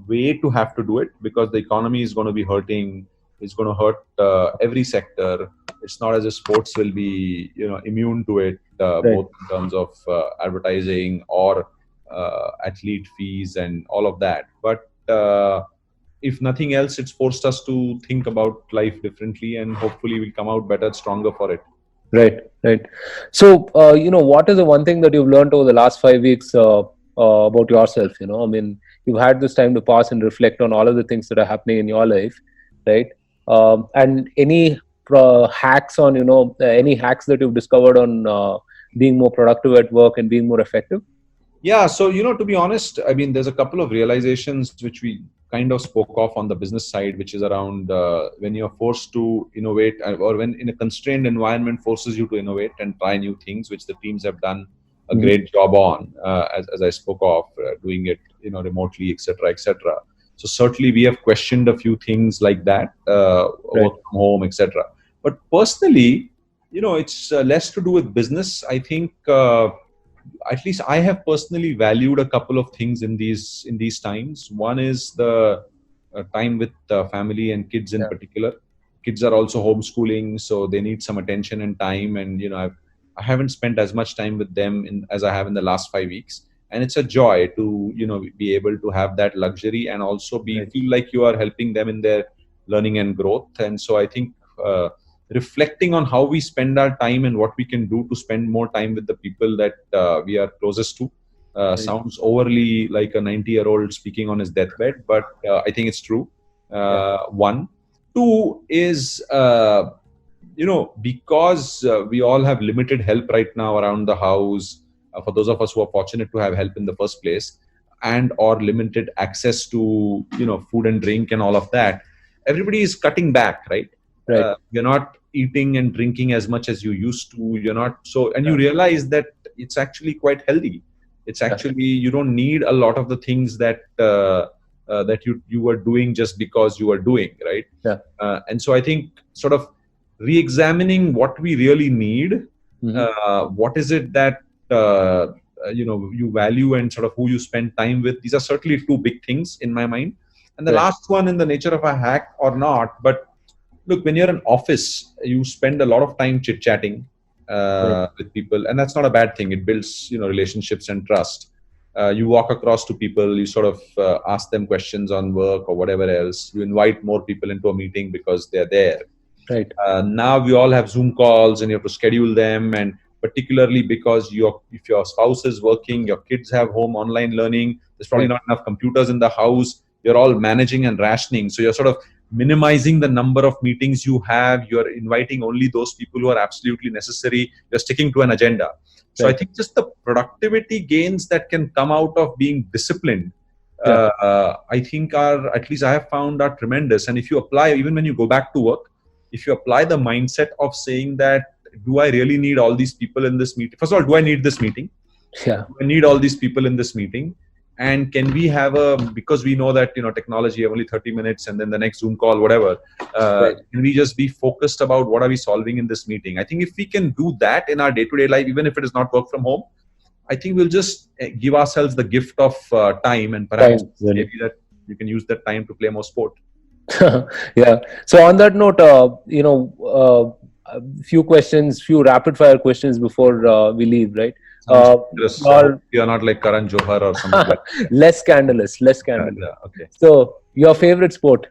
way to have to do it, because the economy is going to be hurting. It's going to hurt every sector. It's not as if sports will be, immune to it, both in terms of advertising or athlete fees and all of that. But if nothing else, it's forced us to think about life differently, and hopefully we'll come out better, stronger for it. Right. So, what is the one thing that you've learned over the last 5 weeks about yourself? I mean, you've had this time to pause and reflect on all of the things that are happening in your life, right? And any hacks on, any hacks that you've discovered on being more productive at work and being more effective? Yeah. So, to be honest, I mean, there's a couple of realizations which we kind of spoke of on the business side, which is around when you're forced to innovate, or when in a constrained environment forces you to innovate and try new things, which the teams have done a great job on, as I spoke of, doing it, remotely, etc. So certainly we have questioned a few things like that, work from home, etc. But personally, it's less to do with business. I think at least I have personally valued a couple of things in these times. One is the time with family and kids in particular. Kids are also homeschooling, so they need some attention and time. And I haven't spent as much time with them as I have in the last 5 weeks. And it's a joy to be able to have that luxury, and also feel like you are helping them in their learning and growth. And so I think reflecting on how we spend our time and what we can do to spend more time with the people that we are closest to sounds overly like a 90-year-old speaking on his deathbed, but I think it's true. One. Two is, because we all have limited help right now around the house, for those of us who are fortunate to have help in the first place, and or limited access to, food and drink and all of that, everybody is cutting back, right? You're not eating and drinking as much as you used to. You're not and you realize that it's actually quite healthy. It's actually, you don't need a lot of the things that that you were doing just because you were doing, right? And so I think sort of re-examining what we really need, what is it that you value, and sort of who you spend time with. These are certainly two big things in my mind. And the last one, in the nature of a hack or not, but look, when you're in office, you spend a lot of time chit-chatting with people, and that's not a bad thing. It builds, relationships and trust. You walk across to people, you sort of ask them questions on work or whatever else. You invite more people into a meeting because they're there. Now we all have Zoom calls, and you have to schedule them, and particularly because if your spouse is working, your kids have home online learning, there's probably not enough computers in the house. You're all managing and rationing. So you're sort of minimizing the number of meetings you have. You're inviting only those people who are absolutely necessary. You're sticking to an agenda. So Right. I think just the productivity gains that can come out of being disciplined, Yeah. I think are, at least I have found, are tremendous. And if you apply, even when you go back to work, if you apply the mindset of saying that, do I really need all these people in this meeting? First of all, do I need this meeting? Yeah. Do I need all these people in this meeting? And can we have because we know that, technology, you have only 30 minutes and then the next Zoom call, whatever, Right. can we just be focused about what are we solving in this meeting? I think if we can do that in our day-to-day life, even if it is not work from home, I think we'll just give ourselves the gift of time, and perhaps Time, really. maybe that you can use that time to play more sport. Yeah. So on that note, a few questions, few rapid fire questions before we leave, right? Sounds dangerous. Or You're not like Karan Johar or something like less scandalous, less that. scandalous. Yeah, okay. So your favorite sport?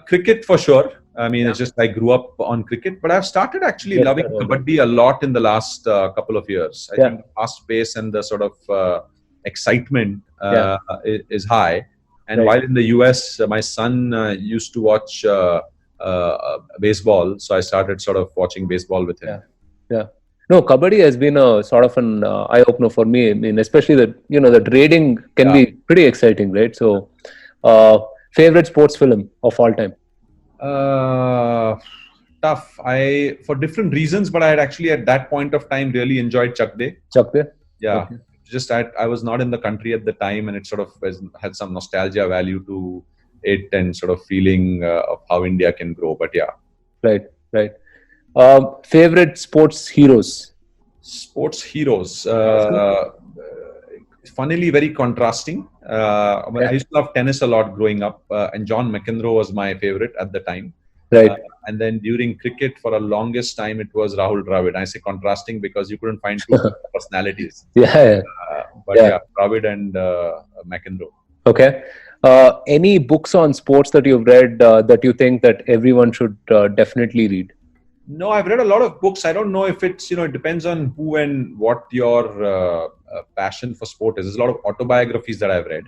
Cricket for sure. I mean, Yeah. it's just I grew up on cricket, but I've started actually Yes, loving sir. kabaddi a lot in the last couple of years. I Yeah. think the fast pace and the sort of excitement Yeah. is high. And Right. while in the US, my son used to watch baseball, so I started sort of watching baseball with him. Yeah. Yeah. No, kabaddi has been a sort of an eye opener for me. I mean, especially that the trading can Yeah. be pretty exciting, right? So, favorite sports film of all time? Tough. For different reasons, but I had actually at that point of time really enjoyed Chak De. Chak De? Yeah. Okay. Just I was not in the country at the time, and it sort of had some nostalgia value to it, and sort of feeling of how India can grow. But yeah. Right. Right. Favorite sports heroes? Sports heroes. Funnily, very contrasting. I used to love tennis a lot growing up, and John McEnroe was my favorite at the time. Right. And then during cricket, for a longest time, it was Rahul Dravid. I say contrasting because you couldn't find two personalities. Yeah. But yeah, Dravid and McEnroe. Okay. Any books on sports that you've read that you think that everyone should definitely read? No, I've read a lot of books. I don't know if it's, it depends on who and what your passion for sport is. There's a lot of autobiographies that I've read.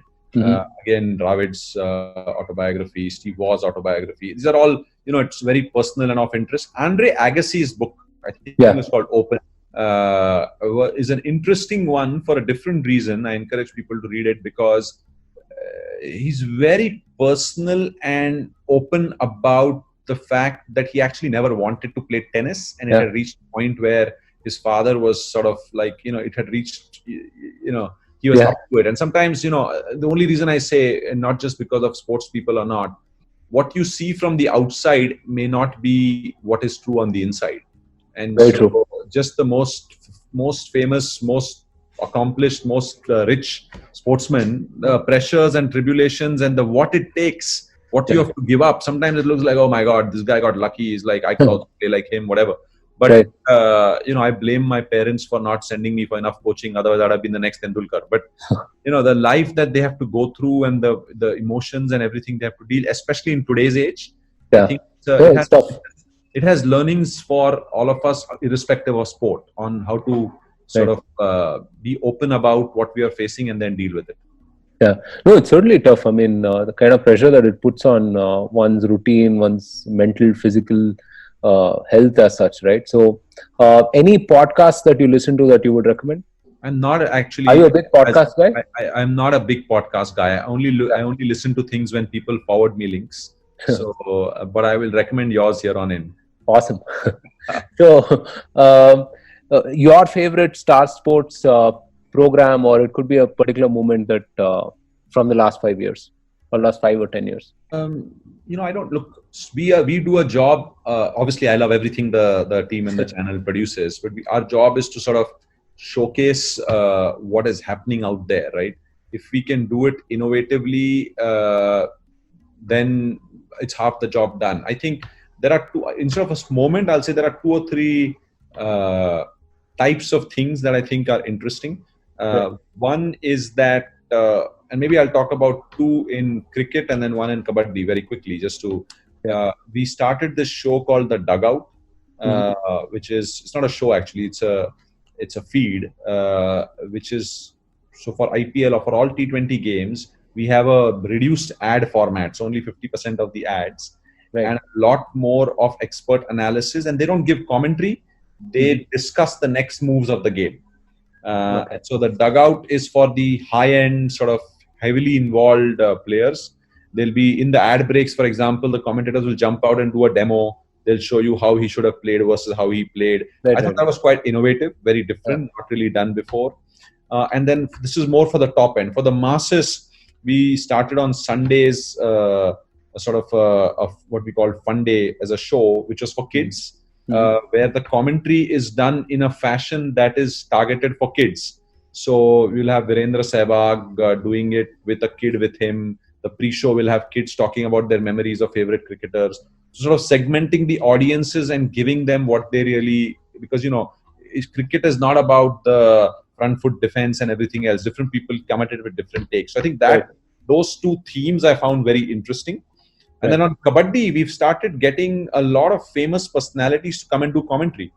Again, Dravid's autobiography, Steve Waugh's autobiography. These are all, it's very personal and of interest. Andre Agassi's book, I think it's called Open, is an interesting one for a different reason. I encourage people to read it because he's very personal and open about the fact that he actually never wanted to play tennis, and it had reached a point where his father was sort of like, it had reached, he was up to it. And sometimes, the only reason I say, and not just because of sports people or not, what you see from the outside may not be what is true on the inside. And very true. Just the most famous, most accomplished, most rich sportsmen, the pressures and tribulations and the what it takes, what you have to give up. Sometimes it looks like, oh my God, this guy got lucky. He's like, I could also play like him, whatever. But, I blame my parents for not sending me for enough coaching. Otherwise, I'd have been the next Tendulkar. But, the life that they have to go through and the emotions and everything they have to deal, especially in today's age, I think it has learnings for all of us, irrespective of sport, on how to sort of be open about what we are facing and then deal with it. Yeah, no, it's certainly tough. I mean, the kind of pressure that it puts on one's routine, one's mental, physical health as such, right? So, any podcasts that you listen to that you would recommend? I'm not actually. Are you a big podcast guy? I'm not a big podcast guy. I only listen to things when people forward me links. So, but I will recommend yours here on in. Awesome. So, your favorite Star Sports program, or it could be a particular moment that from the last 5 years or last 5 or 10 years? I don't look. We do a job. Obviously, I love everything the team and the channel produces, but our job is to sort of showcase what is happening out there, right? If we can do it innovatively, then it's half the job done. I think there are two. Instead of a moment, I'll say there are 2 or 3 types of things that I think are interesting. One is that, and maybe I'll talk about 2 in cricket and then 1 in kabaddi very quickly, just to. We started this show called The Dugout, which is, it's not a show actually, it's a feed, which is, so for IPL or for all T20 games, we have a reduced ad formats, only 50% of the ads, Right. and a lot more of expert analysis. And they don't give commentary; they discuss the next moves of the game. Okay. So the dugout is for the high-end, sort of heavily involved players. They'll be in the ad breaks, for example. The commentators will jump out and do a demo. They'll show you how he should have played versus how he played. Right, I thought that was quite innovative, very different, not really done before. And then this is more for the top end. For the masses, we started on Sundays, a sort of what we call Fun Day as a show, which was for kids, where the commentary is done in a fashion that is targeted for kids. So we'll have Virendra Sehwag doing it with a kid with him. The pre-show will have kids talking about their memories of favorite cricketers. Sort of segmenting the audiences and giving them what they really, because cricket is not about the front foot defense and everything else. Different people come at it with different takes. So I think that those two themes I found very interesting. And then on Kabaddi, we've started getting a lot of famous personalities to come and do commentary.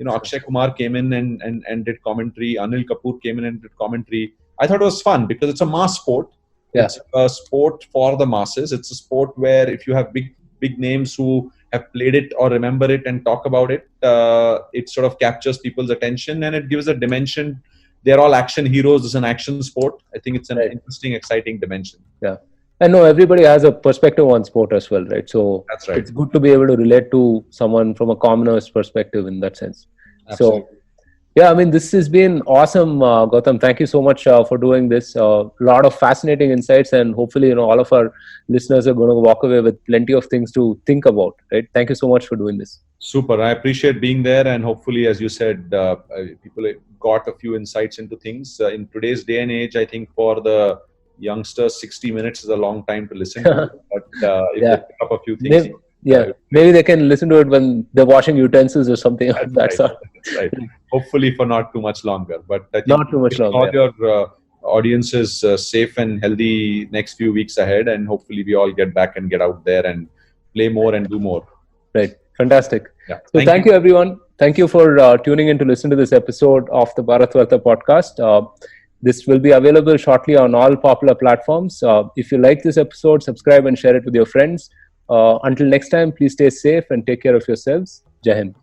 Akshay Kumar came in and did commentary. Anil Kapoor came in and did commentary. I thought it was fun because it's a mass sport. Yeah. It's a sport for the masses. It's a sport where if you have big names who have played it or remember it and talk about it, it sort of captures people's attention and it gives a dimension. They're all action heroes. It's an action sport. I think it's an interesting, exciting dimension. Yeah. And no, everybody has a perspective on sport as well, right? So that's right. It's good to be able to relate to someone from a commoner's perspective in that sense. Absolutely. So, yeah, I mean, this has been awesome, Gautam. Thank you so much for doing this. A lot of fascinating insights, and hopefully, all of our listeners are going to walk away with plenty of things to think about, right? Thank you so much for doing this. Super. I appreciate being there, and hopefully, as you said, people got a few insights into things. In today's day and age, I think for the youngsters, 60 minutes is a long time to listen to. But if they pick up a few things, maybe they can listen to it when they're washing utensils or something of that sort. That's right. Hopefully for not too much longer. But I think not too much longer. All your audiences safe and healthy next few weeks ahead, and hopefully we all get back and get out there and play more and do more. Right. Fantastic. Yeah. So thank you, everyone. Thank you for tuning in to listen to this episode of the Bharat Varta podcast. This will be available shortly on all popular platforms. If you like this episode, subscribe and share it with your friends. Until next time, please stay safe and take care of yourselves. Jai Hind.